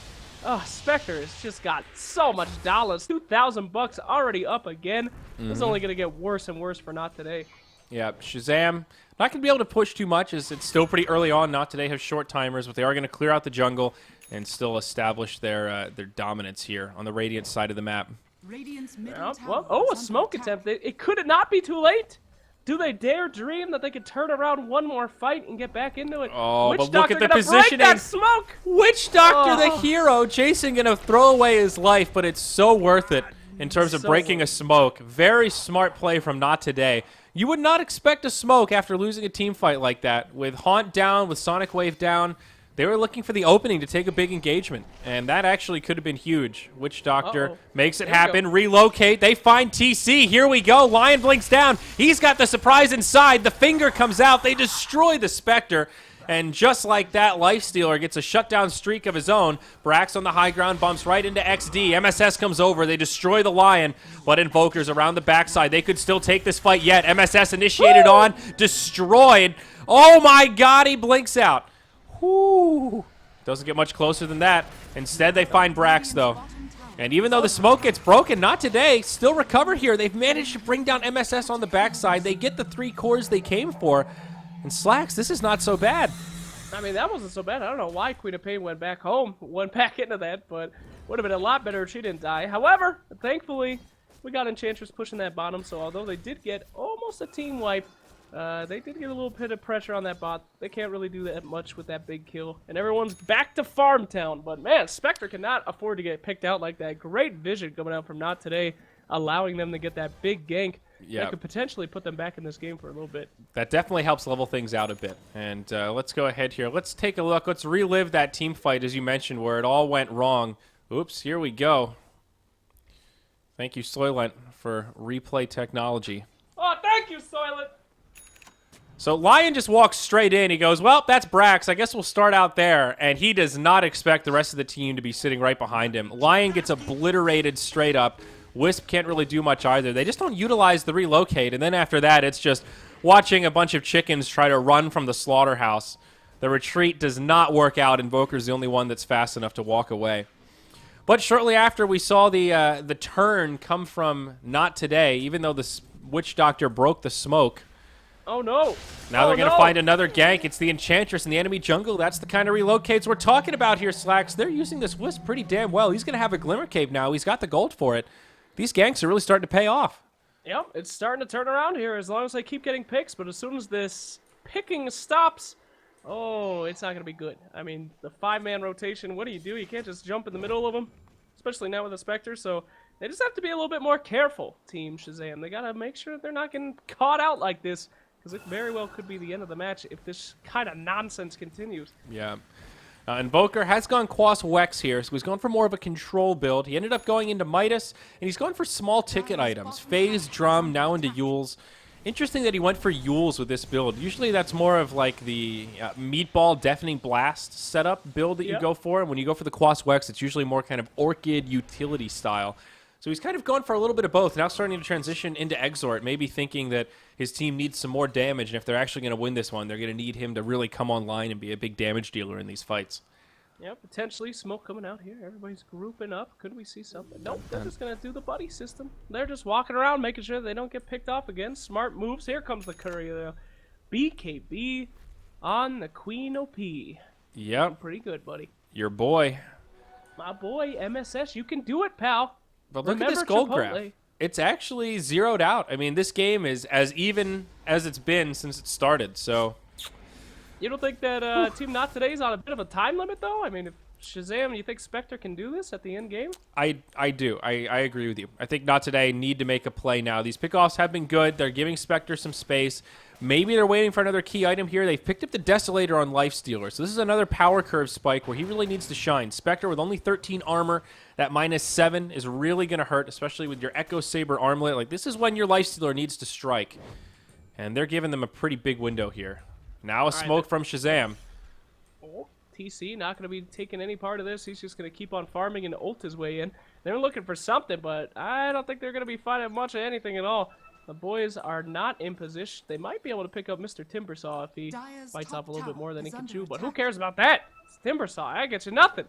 Spectre has just got so much dollars. $2,000 already up again. This is only going to get worse and worse for Not Today. Yeah, Shazam not going to be able to push too much as it's still pretty early on. Not Today has short timers, but they are going to clear out the jungle and still establish their dominance here on the Radiant side of the map. A smoke attempt. Could it not be too late? Do they dare dream that they could turn around one more fight and get back into it? Oh, Witch but look at the positioning. Break that smoke. Witch Doctor, the hero, Jason gonna throw away his life, but it's so worth it in terms of breaking a smoke. Very smart play from Not Today. You would not expect a smoke after losing a team fight like that. With Haunt down, with Sonic Wave down, they were looking for the opening to take a big engagement, and that actually could have been huge. Witch Doctor makes it happen. Relocate. They find TC. Here we go. Lion blinks down. He's got the surprise inside. The finger comes out. They destroy the Spectre, and just like that, Lifestealer gets a shutdown streak of his own. Brax on the high ground bumps right into XD. MSS comes over. They destroy the Lion, but Invoker's around the backside. They could still take this fight yet. MSS initiated on. Destroyed. Oh, my God. He blinks out. Whoo. Doesn't get much closer than that. Instead, they find Brax, though. And even though the smoke gets broken, Not Today still recover here. They've managed to bring down MSS on the backside. They get the 3 cores they came for. And Slacks, this is not so bad. I mean, that wasn't so bad. I don't know why Queen of Pain went back home, went back into that, but would have been a lot better if she didn't die. However, thankfully, we got Enchantress pushing that bottom, so although they did get almost a team wipe, they did get a little bit of pressure on that bot. They can't really do that much with that big kill. And everyone's back to Farm Town. But, man, Spectre cannot afford to get picked out like that. Great vision coming out from Not Today, allowing them to get that big gank. That could potentially put them back in this game for a little bit. That definitely helps level things out a bit. And let's go ahead here. Let's take a look. Let's relive that team fight, as you mentioned, where it all went wrong. Oops, here we go. Thank you, Soylent, for replay technology. Oh, thank you, Soylent. So Lion just walks straight in. He goes, well, that's Brax. I guess we'll start out there. And he does not expect the rest of the team to be sitting right behind him. Lion gets obliterated straight up. Wisp can't really do much either. They just don't utilize the relocate. And then after that, it's just watching a bunch of chickens try to run from the slaughterhouse. The retreat does not work out. Invoker's the only one that's fast enough to walk away. But shortly after, we saw the turn come from Not Today, even though the Witch Doctor broke the smoke. Oh, no. Now they're going to find another gank. It's the Enchantress in the enemy jungle. That's the kind of relocates we're talking about here, Slacks. They're using this Wisp pretty damn well. He's going to have a Glimmer Cape now. He's got the gold for it. These ganks are really starting to pay off. Yep, it's starting to turn around here as long as they keep getting picks. But as soon as this picking stops, oh, it's not going to be good. I mean, the 5-man rotation, what do? You can't just jump in the middle of them, especially now with the Spectre. So they just have to be a little bit more careful, Team Shazam. They got to make sure they're not getting caught out like this, because it very well could be the end of the match if this kind of nonsense continues. Yeah. Invoker has gone Quas Wex here, so he's going for more of a control build. He ended up going into Midas, and he's going for small ticket items. Phase, Drum, now into Yules. Interesting that he went for Yules with this build. Usually that's more of like the Meatball Deafening Blast setup build that you go for. And when you go for the Quas Wex, it's usually more kind of Orchid utility style. So he's kind of gone for a little bit of both, now starting to transition into Exort, maybe thinking that his team needs some more damage, and if they're actually going to win this one, they're going to need him to really come online and be a big damage dealer in these fights. Yeah, potentially smoke coming out here. Everybody's grouping up. Could we see something? Nope, they're just going to do the buddy system. They're just walking around, making sure they don't get picked off again. Smart moves. Here comes the courier. BKB on the Queen OP. Yep. Pretty good, buddy. Your boy. My boy, MSS, you can do it, pal. But look at this gold graph. It's actually zeroed out. I mean, this game is as even as it's been since it started, so... You don't think that Team Not Today's on a bit of a time limit, though? I mean, if Shazam, you think Spectre can do this at the end game? I do. I agree with you. I think Not Today need to make a play now. These pickoffs have been good. They're giving Spectre some space. Maybe they're waiting for another key item here. They've picked up the Desolator on Lifestealer, so this is another power curve spike where he really needs to shine. Spectre with only 13 armor, that -7 is really going to hurt, especially with your Echo Saber armlet. Like, this is when your Lifestealer needs to strike. And they're giving them a pretty big window here. Now a smoke from Shazam. Oh, TC not going to be taking any part of this. He's just going to keep on farming and ult his way in. They're looking for something, but I don't think they're going to be finding much of anything at all. The boys are not in position. They might be able to pick up Mr. Timbersaw if he bites off a little bit more than he can chew, but who cares about that? It's Timbersaw. I get you nothing.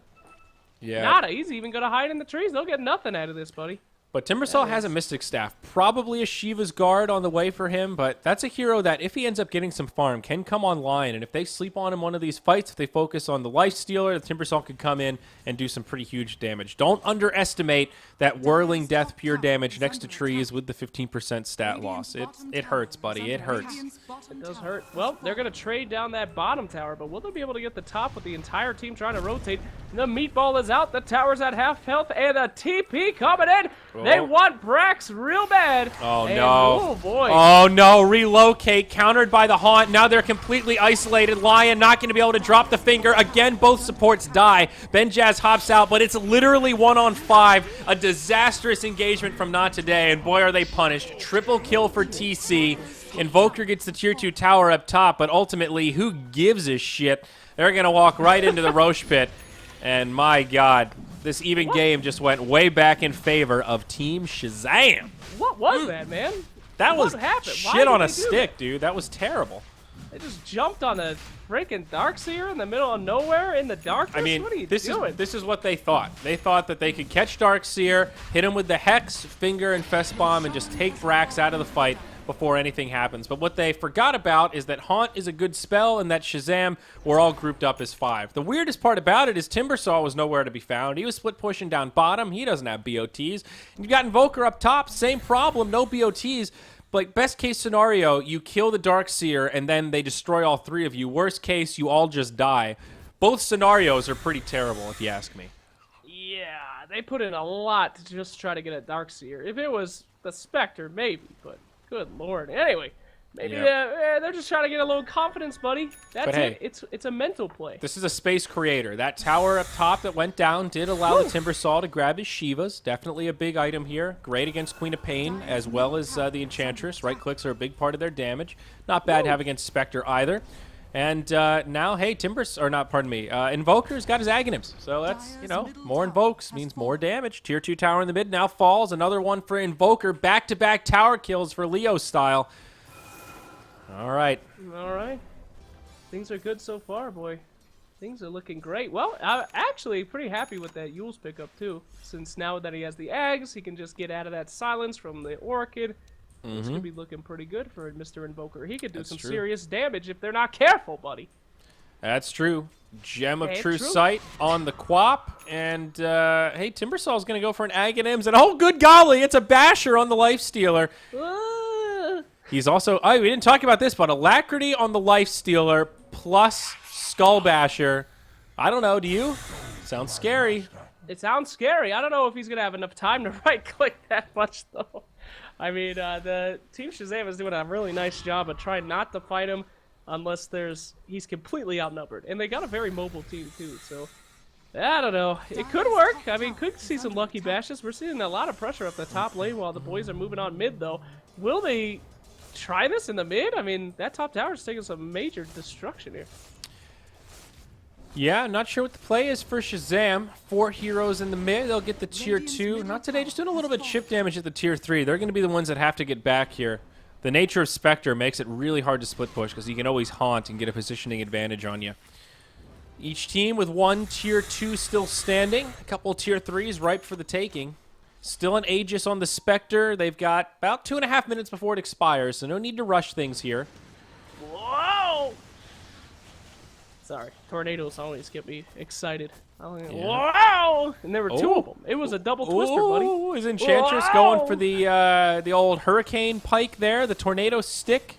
Yeah. Nada. He's even going to hide in the trees. They'll get nothing out of this, buddy. But Timbersaw has a Mystic Staff. Probably a Shiva's Guard on the way for him, but that's a hero that, if he ends up getting some farm, can come online. And if they sleep on him one of these fights, if they focus on the Lifestealer, the Timbersaw could come in and do some pretty huge damage. Don't underestimate that whirling death pure damage next to trees with the 15% stat loss. It hurts, buddy. It hurts. It does hurt. Well, they're going to trade down that bottom tower, but will they be able to get the top with the entire team trying to rotate? The meatball is out. The tower's at half health, and the TP coming in. They want Brax real bad. Oh, no. Oh, boy. Oh, no. Relocate. Countered by the Haunt. Now they're completely isolated. Lion not going to be able to drop the finger. Again, both supports die. Benjaz hops out, but it's literally 1-on-5. A disastrous engagement from Not Today, and boy, are they punished. Triple kill for TC. Invoker gets the tier 2 tower up top, but ultimately, who gives a shit? They're going to walk right into the Roche pit. And my God, this even game just went way back in favor of Team Shazam. What was that, man? That was shit on a stick, dude. That was terrible. They just jumped on a freaking Darkseer in the middle of nowhere in the darkness? I mean, what are you doing? This is what they thought. They thought that they could catch Darkseer, hit him with the Hex, Finger, and Fest Bomb, and just take Brax out of the fight before anything happens. But what they forgot about is that Haunt is a good spell and that Shazam were all grouped up as 5. The weirdest part about it is Timbersaw was nowhere to be found. He was split pushing down bottom. He doesn't have BOTs. And you got Invoker up top. Same problem. No BOTs. Like, best case scenario, you kill the Darkseer and then they destroy all 3 of you. Worst case, you all just die. Both scenarios are pretty terrible, if you ask me. Yeah, they put in a lot to just try to get a Darkseer. If it was the Spectre, maybe, but good lord. Anyway, maybe they're just trying to get a little confidence, buddy. That's it. It's a mental play. This is a space creator. That tower up top that went down did allow the Timbersaw to grab his Shivas. Definitely a big item here. Great against Queen of Pain as well as the Enchantress. Right clicks are a big part of their damage. Not bad to have against Spectre either. And now, hey, Invoker's got his Aghanims. So that's, more Invokes means more damage. Tier 2 tower in the mid now falls. Another one for Invoker. Back-to-back tower kills for Leo style. All right. All right. Things are good so far, boy. Things are looking great. Well, I'm actually pretty happy with that Yule's pickup, too. Since now that he has the eggs, he can just get out of that silence from the Orchid. This could be looking pretty good for Mr. Invoker. He could do some serious damage if they're not careful, buddy. That's true. Gem of True Sight on the Quap. And, hey, Timbersaw's going to go for an Aghanims. And, oh, good golly, it's a Basher on the Lifestealer. He's also, we didn't talk about this, but Alacrity on the Lifestealer plus Skull Basher. I don't know, do you? Sounds scary. It sounds scary. I don't know if he's going to have enough time to right-click that much, though. I mean, the Team Shazam is doing a really nice job of trying not to fight him unless he's completely outnumbered. And they got a very mobile team, too, so I don't know. It could work. I mean, could see some lucky bashes. We're seeing a lot of pressure up the top lane while the boys are moving on mid, though. Will they try this in the mid? I mean, that top tower is taking some major destruction here. Yeah, not sure what the play is for Shazam. 4 heroes in the mid. They'll get the tier 2. Not today, just doing a little bit of chip damage at the tier 3. They're going to be the ones that have to get back here. The nature of Spectre makes it really hard to split push because you can always haunt and get a positioning advantage on you. Each team with 1 tier 2 still standing. A couple of tier 3s ripe for the taking. Still an Aegis on the Spectre. They've got about 2.5 minutes before it expires, so no need to rush things here. Whoa! Sorry, tornadoes always get me excited. Wow! And there were two of them. It was a double twister, buddy. Oh, is Enchantress going for the old hurricane pike there, the tornado stick?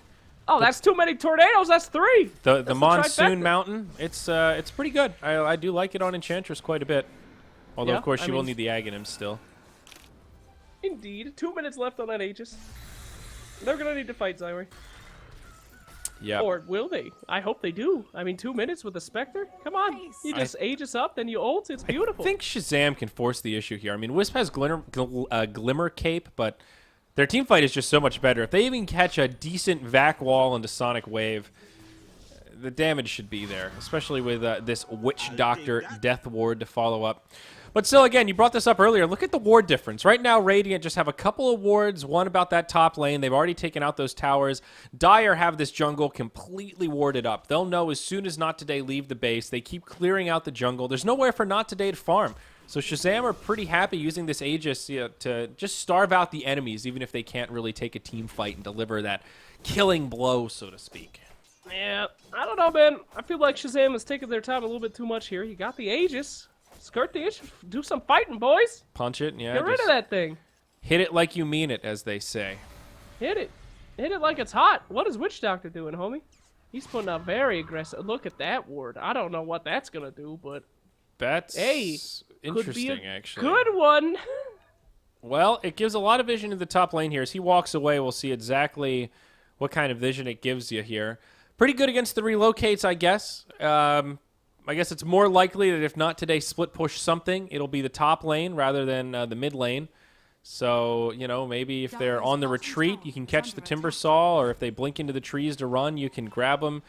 Oh, that's too many tornadoes. That's 3. The monsoon mountain. It's pretty good. I do like it on Enchantress quite a bit. Although of course she will need the Aghanim still. Indeed. 2 minutes left on that Aegis. They're gonna need to fight Zyri. Yeah. Or will they? I hope they do. I mean, 2 minutes with a Spectre? Come on. You just Aegis up, then you ult. It's beautiful. I think Shazam can force the issue here. I mean, Wisp has Glimmer Cape, but their team fight is just so much better. If they even catch a decent Vac Wall into Sonic Wave, the damage should be there, especially with this Witch Doctor Death Ward to follow up. But still, again, you brought this up earlier. Look at the ward difference. Right now, Radiant just have a couple of wards, one about that top lane. They've already taken out those towers. Dire have this jungle completely warded up. They'll know as soon as Not Today leave the base. They keep clearing out the jungle. There's nowhere for Not Today to farm. So Shazam are pretty happy using this Aegis to just starve out the enemies, even if they can't really take a team fight and deliver that killing blow, so to speak. Yeah, I don't know, man. I feel like Shazam is taking their time a little bit too much here. You got the Aegis. Skirt the issue. Do some fighting, boys. Punch it, yeah. Get rid of that thing. Hit it like you mean it, as they say. Hit it. Hit it like it's hot. What is Witch Doctor doing, homie? He's putting out very aggressive. Look at that ward. I don't know what that's going to do, but... That's interesting, could be a actually. Good one. Well, it gives a lot of vision in the top lane here. As he walks away, we'll see exactly what kind of vision it gives you here. Pretty good against the relocates, I guess. I guess it's more likely that if Not Today split push something, it'll be the top lane rather than the mid lane. So, you know, maybe if they're on the retreat, you can catch the Timber Saw, or if they blink into the trees to run, you can grab them.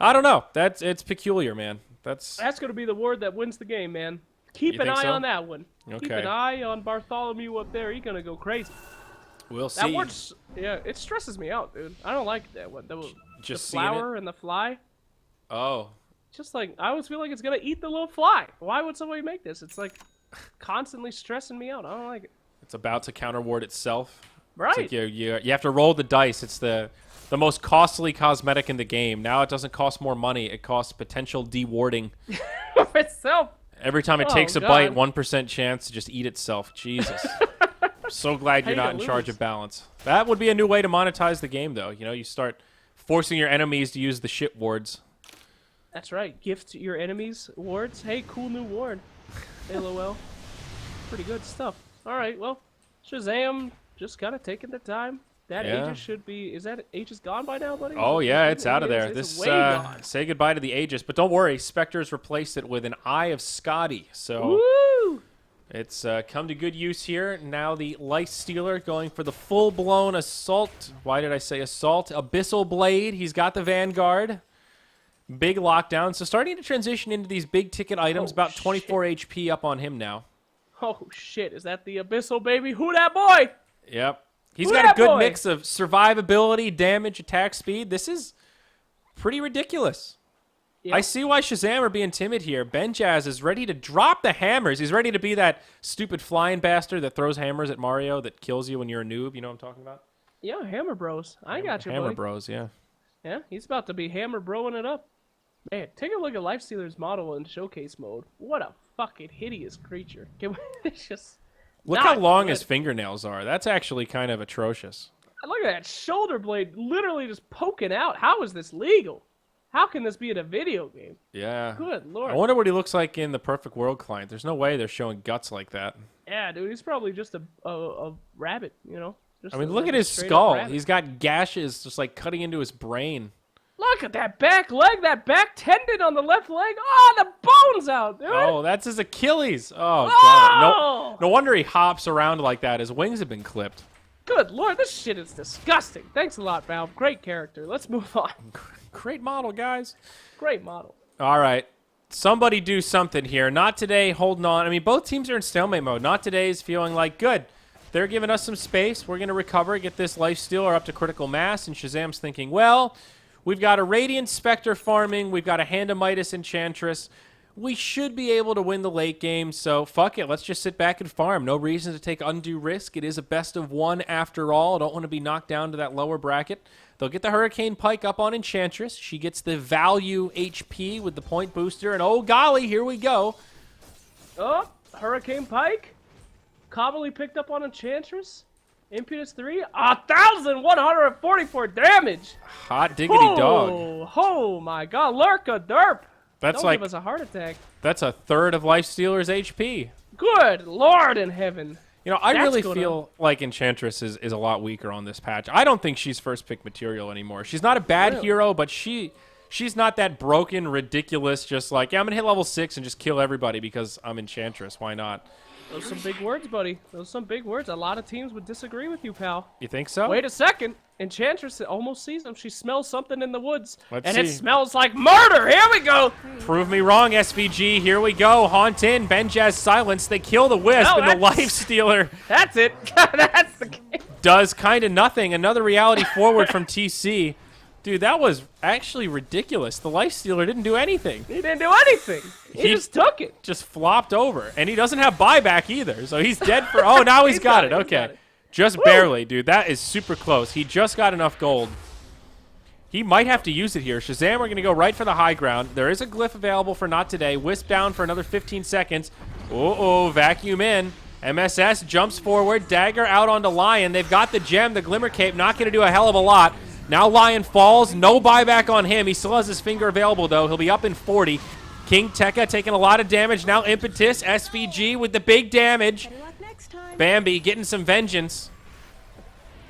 I don't know. It's peculiar, man. That's going to be the ward that wins the game, man. Keep an eye on that one. Okay. Keep an eye on Bartholomew up there. He's going to go crazy. We'll see. That ward's, yeah, it stresses me out, dude. I don't like that one. The flower and the fly. Oh. Just like, I always feel like it's going to eat the little fly. Why would somebody make this? It's like constantly stressing me out. I don't like it. It's about to counter ward itself. Right. It's like you have to roll the dice. It's the most costly cosmetic in the game. Now it doesn't cost more money. It costs potential dewarding. For itself. Every time it takes a bite, 1% chance to just eat itself. Jesus. I'm so glad you're not in charge of balance. That would be a new way to monetize the game, though. You know, you start forcing your enemies to use the shit wards. That's right. Gift your enemies wards. Hey, cool new ward. LOL. Pretty good stuff. All right, well, Shazam just kind of taking their time. That Aegis should be... Is that Aegis gone by now, buddy? Oh, yeah, it's out of there. This say goodbye to the Aegis. But don't worry, Spectre's replaced it with an Eye of Scotty. So woo! It's come to good use here. Now the Life Stealer going for the full-blown assault. Why did I say assault? Abyssal Blade. He's got the Vanguard. Big lockdown. So starting to transition into these big-ticket items. About 24 HP up on him now. Oh, shit. Is that the Abyssal, baby? Who that boy? Yep. He's got a good mix of survivability, damage, attack speed. This is pretty ridiculous. Yep. I see why Shazam are being timid here. Benjaz is ready to drop the hammers. He's ready to be that stupid flying bastard that throws hammers at Mario that kills you when you're a noob. You know what I'm talking about? Yeah, Hammer Bros. I got you, Hammer buddy. Bros, yeah. Yeah, he's about to be Hammer Broing it up. Man, take a look at Lifestealer's model in showcase mode. What a fucking hideous creature. It's just... Look how long his fingernails are. That's actually kind of atrocious. Look at that shoulder blade literally just poking out. How is this legal? How can this be in a video game? Yeah. Good lord. I wonder what he looks like in the Perfect World client. There's no way they're showing guts like that. Yeah, dude. He's probably just a rabbit, you know? I mean, look at his skull. He's got gashes just like cutting into his brain. Look at that back leg, that back tendon on the left leg. Oh, the bone's out, dude. Oh, that's his Achilles. Oh, God. No wonder he hops around like that. His wings have been clipped. Good lord, this shit is disgusting. Thanks a lot, Valve. Great character. Let's move on. Great model, guys. Great model. All right. Somebody do something here. Not Today holding on. I mean, both teams are in stalemate mode. Not Today is feeling like, good. They're giving us some space. We're going to recover, get this Life Stealer up to critical mass. And Shazam's thinking, well... We've got a Radiant Spectre farming. We've got a Hand of Midas Enchantress. we should be able to win the late game, so fuck it. Let's just sit back and farm. No reason to take undue risk. It is a best of one after all. I don't want to be knocked down to that lower bracket. They'll get the Hurricane Pike up on Enchantress. She gets the value HP with the point booster, and oh golly, here we go. Oh, Hurricane Pike. Cobbly picked up on Enchantress. Impetus 3. 1,144 damage. Hot diggity dog. Oh my god. Lurka derp. Don't give us a heart attack. That's a third of Lifestealer's HP. Good Lord in heaven. You know, I really feel like Enchantress is a lot weaker on this patch. I don't think she's first pick material anymore. She's not a bad hero, but she's not that broken, ridiculous, just like, yeah, I'm going to hit level 6 and just kill everybody because I'm Enchantress. Why not? Those are some big words, buddy. Those are some big words. A lot of teams would disagree with you, pal. You think so? Wait a second. Enchantress almost sees him. She smells something in the woods. Let's and see. It smells like murder. Here we go. Prove me wrong, SVG. Here we go. Haunt in. Benjaz silence. They kill the Wisp, and the Lifestealer. That's it. That's the game. Does kind of nothing. Another reality forward from TC. Dude, that was actually ridiculous. The Lifestealer didn't do anything. He didn't do anything. He just took it. Just flopped over. And he doesn't have buyback either, so he's dead for... Oh, now he's got it. Okay. Just barely, dude. That is super close. He just got enough gold. He might have to use it here. Shazam, we're going to go right for the high ground. There is a glyph available for not today. Wisp down for another 15 seconds. Uh-oh, vacuum in. MSS jumps forward. Dagger out onto Lion. They've got the gem. The Glimmer Cape not going to do a hell of a lot. Now Lion falls. No buyback on him. He still has his finger available, though. He'll be up in 40. King Tekka taking a lot of damage. Now Impetus. SVG with the big damage. Bambi getting some vengeance.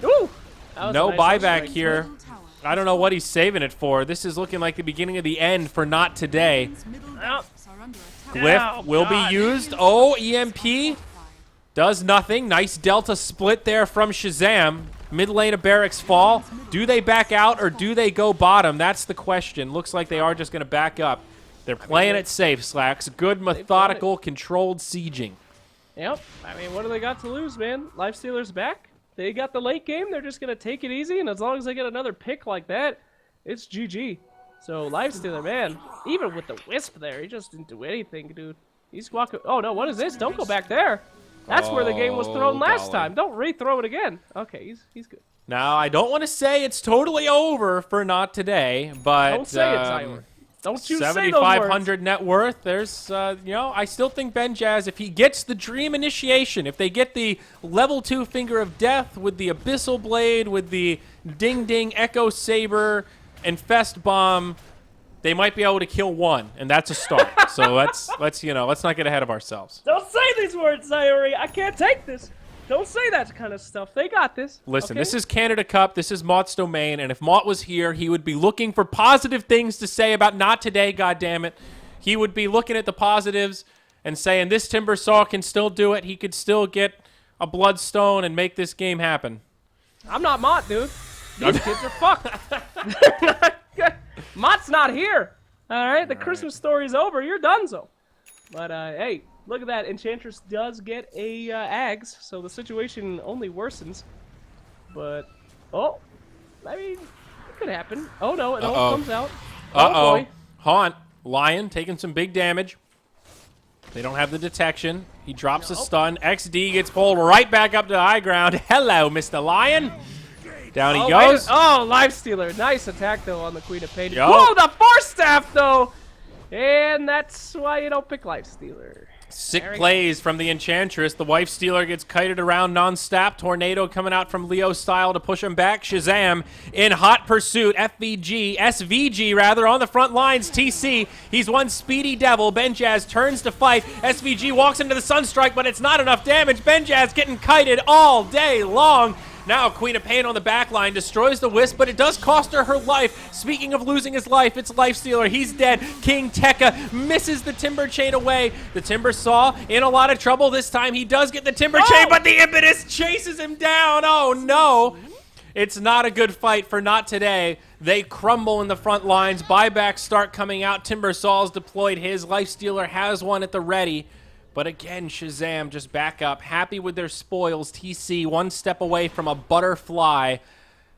Ooh, no buyback here. I don't know what he's saving it for. This is looking like the beginning of the end for not today. Glyph will be used. Oh, EMP does nothing. Nice Delta split there from Shazam. Mid lane of Barracks fall. Do they back out or do they go bottom? That's the question. Looks like they are just going to back up. They're playing it safe, Slacks. Good, methodical, controlled sieging. Yep. I mean, what do they got to lose, man? Lifestealer's back. They got the late game. They're just going to take it easy, and as long as they get another pick like that, it's GG. So, Lifestealer, man, even with the Wisp there, he just didn't do anything, dude. He's walking... Oh, no, what is this? Don't go back there. That's where the game was thrown last time. Don't re-throw it again. Okay, he's good. Now, I don't want to say it's totally over for not today, but... Don't say it, Tyler. Don't you say those words. 7,500 net worth. There's, you know, I still think Benjaz, if he gets the Dream Initiation, if they get the level 2 Finger of Death with the Abyssal Blade, with the Ding Ding Echo Saber and Fest Bomb, they might be able to kill one, and that's a start. So let's you know, let's not get ahead of ourselves. Don't say these words, Sayori. I can't take this. Don't say that kind of stuff. They got this. Listen, okay? This is Canada Cup. This is Mott's domain, and if Mott was here, he would be looking for positive things to say about not today, goddammit. He would be looking at the positives and saying this Timbersaw can still do it. He could still get a Bloodstone and make this game happen. I'm not Mott, dude. These kids are fucked. Mott's not here. All right, the Christmas story's over. You're donezo. But, hey, look at that. Enchantress does get a Ags, so the situation only worsens. But, oh, I mean, it could happen. Oh, no, it all comes out. Oh, boy. Haunt, Lion taking some big damage. They don't have the detection. He drops a stun. XD gets pulled right back up to the high ground. Hello, Mr. Lion. Down he goes. Oh, Lifestealer. Nice attack, though, on the Queen of Pain. Whoa, the Force Staff, though. And that's why you don't pick Lifestealer. Sick plays from the Enchantress. The Wife Stealer gets kited around non-stop. Tornado coming out from Leo style to push him back. Shazam in hot pursuit. SVG rather, on the front lines. TC, he's one speedy devil. Benjaz turns to fight. SVG walks into the Sunstrike, but it's not enough damage. Benjaz getting kited all day long. Now Queen of Pain on the back line destroys the Wisp, but it does cost her life. Speaking of losing his life, it's Lifestealer. He's dead. King Tekka misses the Timber Chain away. The Timbersaw in a lot of trouble this time. He does get the Timber Chain, but the Impetus chases him down. Oh, no. It's not a good fight for not today. They crumble in the front lines. Buybacks start coming out. Timbersaw's deployed his. Lifestealer has one at the ready. But again, Shazam just back up, happy with their spoils. TC one step away from a butterfly.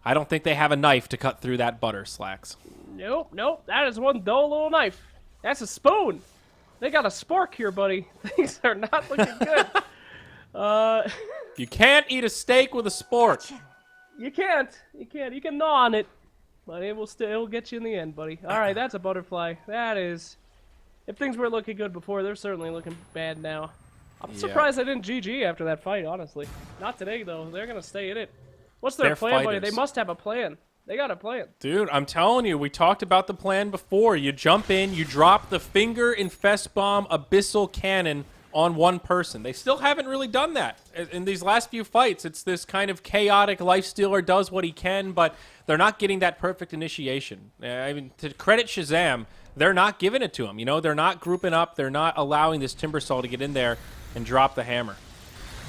I don't think they have a knife to cut through that butter, Slacks. Nope. That is one dull little knife. That's a spoon. They got a spork here, buddy. Things are not looking good. You can't eat a steak with a spork. You can't. You can't. You can gnaw on it, but it'll get you in the end, buddy. All right, that's a butterfly. That is. If things were looking good before, they're certainly looking bad now. I'm surprised I didn't GG after that fight, honestly. Not today, though. They're going to stay in it. What's their plan, buddy? They must have a plan. They got a plan. Dude, I'm telling you, we talked about the plan before. You jump in, you drop the Finger Infest Bomb Abyssal Cannon on one person. They still haven't really done that. In these last few fights, it's this kind of chaotic Lifestealer does what he can, but they're not getting that perfect initiation. I mean, to credit Shazam, they're not giving it to him. You know, they're not grouping up. They're not allowing this Timbersaw to get in there and drop the hammer.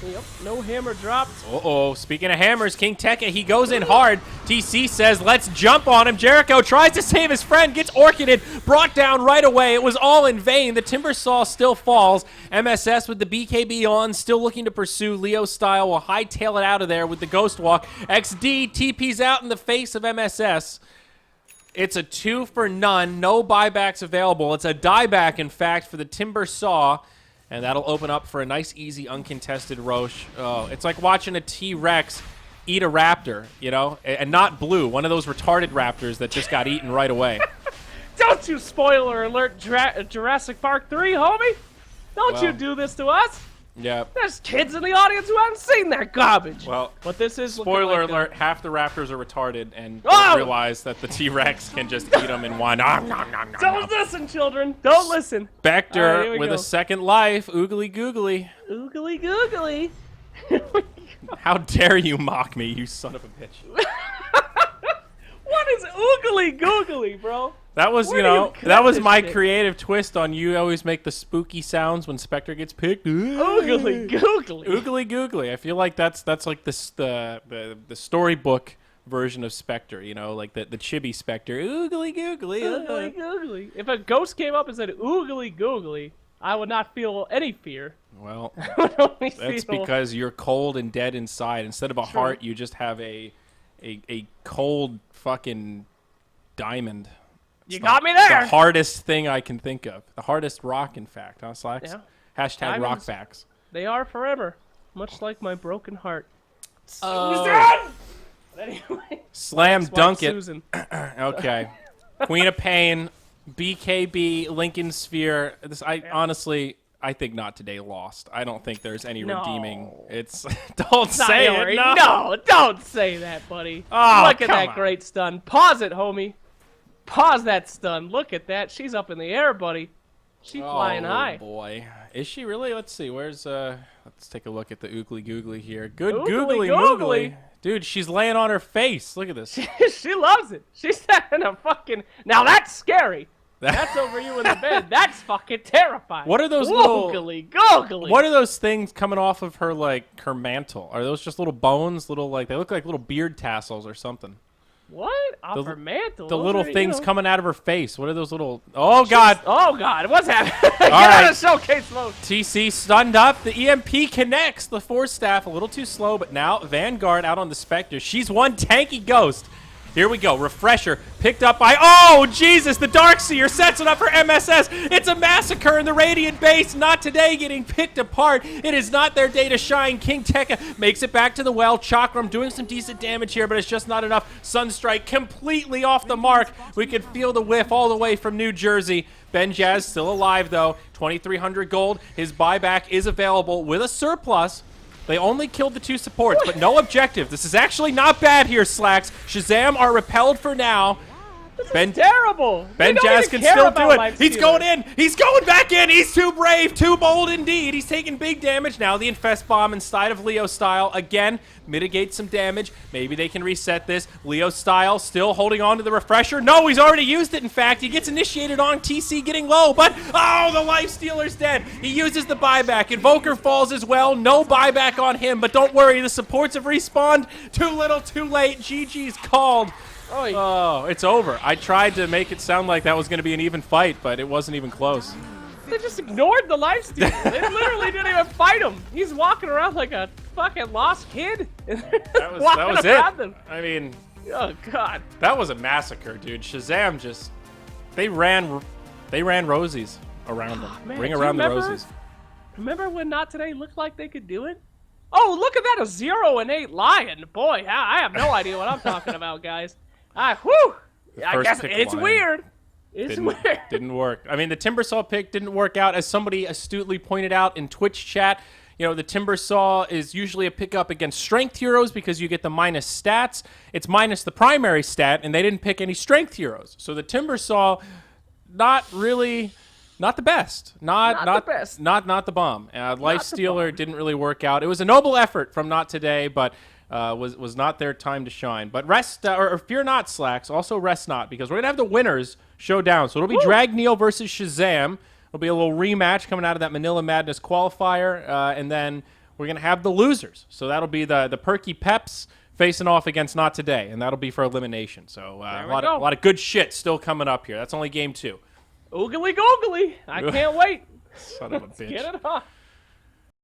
Yep, no hammer dropped. Uh-oh, speaking of hammers, King Tekka, he goes in hard. TC says, let's jump on him. Jericho tries to save his friend, gets orchided, brought down right away. It was all in vain. The Timbersaw still falls. MSS with the BKB on, still looking to pursue. Leo Style will hightail it out of there with the Ghost Walk. XD TP's out in the face of MSS. It's a 2 for none. No buybacks available. It's a dieback, in fact, for the Timbersaw. And that'll open up for a nice, easy, uncontested Roche. Oh, it's like watching a T-Rex eat a raptor, you know? And not Blue, one of those retarded raptors that just got eaten right away. Don't you spoiler alert Jurassic Park 3, homie! Don't you do this to us! Yeah. There's kids in the audience who haven't seen that garbage. Well, but this is spoiler like alert: half the raptors are retarded and don't realize that the T-Rex can just eat them in one. Don't listen, children. Don't listen. Spectre with a second life. Oogly googly. Oogly googly. How dare you mock me, you son of a bitch! What is oogly googly, bro? That was, you know, that was my creative twist on you always make the spooky sounds when Spectre gets picked. Oogly googly. Oogly googly. I feel like that's like the storybook version of Spectre, you know, like the chibi Spectre. Oogly googly. Oogly googly. If a ghost came up and said oogly googly, I would not feel any fear. Well, that's because you're cold and dead inside. Instead of a heart, you just have a cold fucking diamond. You got me there. The hardest thing I can think of. The hardest rock, in fact. Huh, Slacks? Yeah. Hashtag rock facts. They are forever. Much like my broken heart. Susan! Anyway. Slam dunk it. Susan. Okay. Queen of Pain, BKB, Lincoln Sphere. Honestly, I think Not Today lost. I don't think there's any redeeming. It's don't say it. No, don't say that, buddy. Oh, look at that great stun. Pause it, homie. Pause that stun. Look at that. She's up in the air, buddy. She's flying high. Oh, boy. Is she really? Let's see. Where's, let's take a look at the oogly googly here. Good Oogly googly moogly. Dude, she's laying on her face. Look at this. She loves it. She's having a fucking... Now that's scary. That's over you in the bed. That's fucking terrifying. What are those googly, googly. What are those things coming off of her, like, her mantle? Are those just little bones? Little, like, they look like little beard tassels or something. What? Off her mantle? The little things coming out of her face. What are those little... Oh, God. Oh, God. What's happening? Get out of showcase mode. TC stunned up. The EMP connects. The Force Staff a little too slow, but now Vanguard out on the Spectre. She's one tanky ghost. Here we go. Refresher picked up by... Oh, Jesus. The Darkseer sets it up for MSS. It's a massacre in the Radiant base. Not Today getting picked apart. It is not their day to shine. King Tekka makes it back to the well. Chakram doing some decent damage here, but it's just not enough. Sunstrike completely off the mark. We could feel the whiff all the way from New Jersey. Ben Jazz still alive, though. 2,300 gold. His buyback is available with a surplus. They only killed the two supports, but no objective. This is actually not bad here, Slacks. Shazam are repelled for now. Ben terrible. Ben Jazz can still do it. He's going in. He's going back in. He's too brave, too bold indeed. He's taking big damage. Now the Infest Bomb inside of Leo Style. Again, mitigates some damage. Maybe they can reset this. Leo Style still holding on to the Refresher. No, he's already used it, in fact. He gets initiated on TC getting low, but, oh, the Lifestealer's dead. He uses the buyback. Invoker falls as well. No buyback on him, but don't worry. The supports have respawned. Too little, too late. GG's called. Oh, it's over. I tried to make it sound like that was going to be an even fight, but it wasn't even close. They just ignored the lifesteal. They literally didn't even fight him. He's walking around like a fucking lost kid. That was it. Them. I mean, oh God, that was a massacre, dude. Shazam just they ran rosies. around them. Man, Ring around the roses. Remember when Not Today looked like they could do it? Oh, look at that, a 0-8 Lion. Boy, I have no idea what I'm talking about, guys. I guess it's weird. It's weird. Didn't work. I mean, the Timbersaw pick didn't work out. As somebody astutely pointed out in Twitch chat, you know, the Timbersaw is usually a pickup against strength heroes because you get the minus stats. It's minus the primary stat, and they didn't pick any strength heroes. So the Timbersaw, not the best. Not the best. Not the bomb. Lifestealer didn't really work out. It was a noble effort from Not Today, but was not their time to shine. But rest or fear not, Slacks. Also rest not, because we're gonna have the winners showdown. So it'll be Drag Neil versus Shazam. It'll be a little rematch coming out of that Manila Madness qualifier, and then we're gonna have the losers. So that'll be the Perky Peps facing off against Not Today, and that'll be for elimination. So a lot of good shit still coming up here. That's only game 2. Oogly googly. I can't wait. Son of a bitch. Get it on.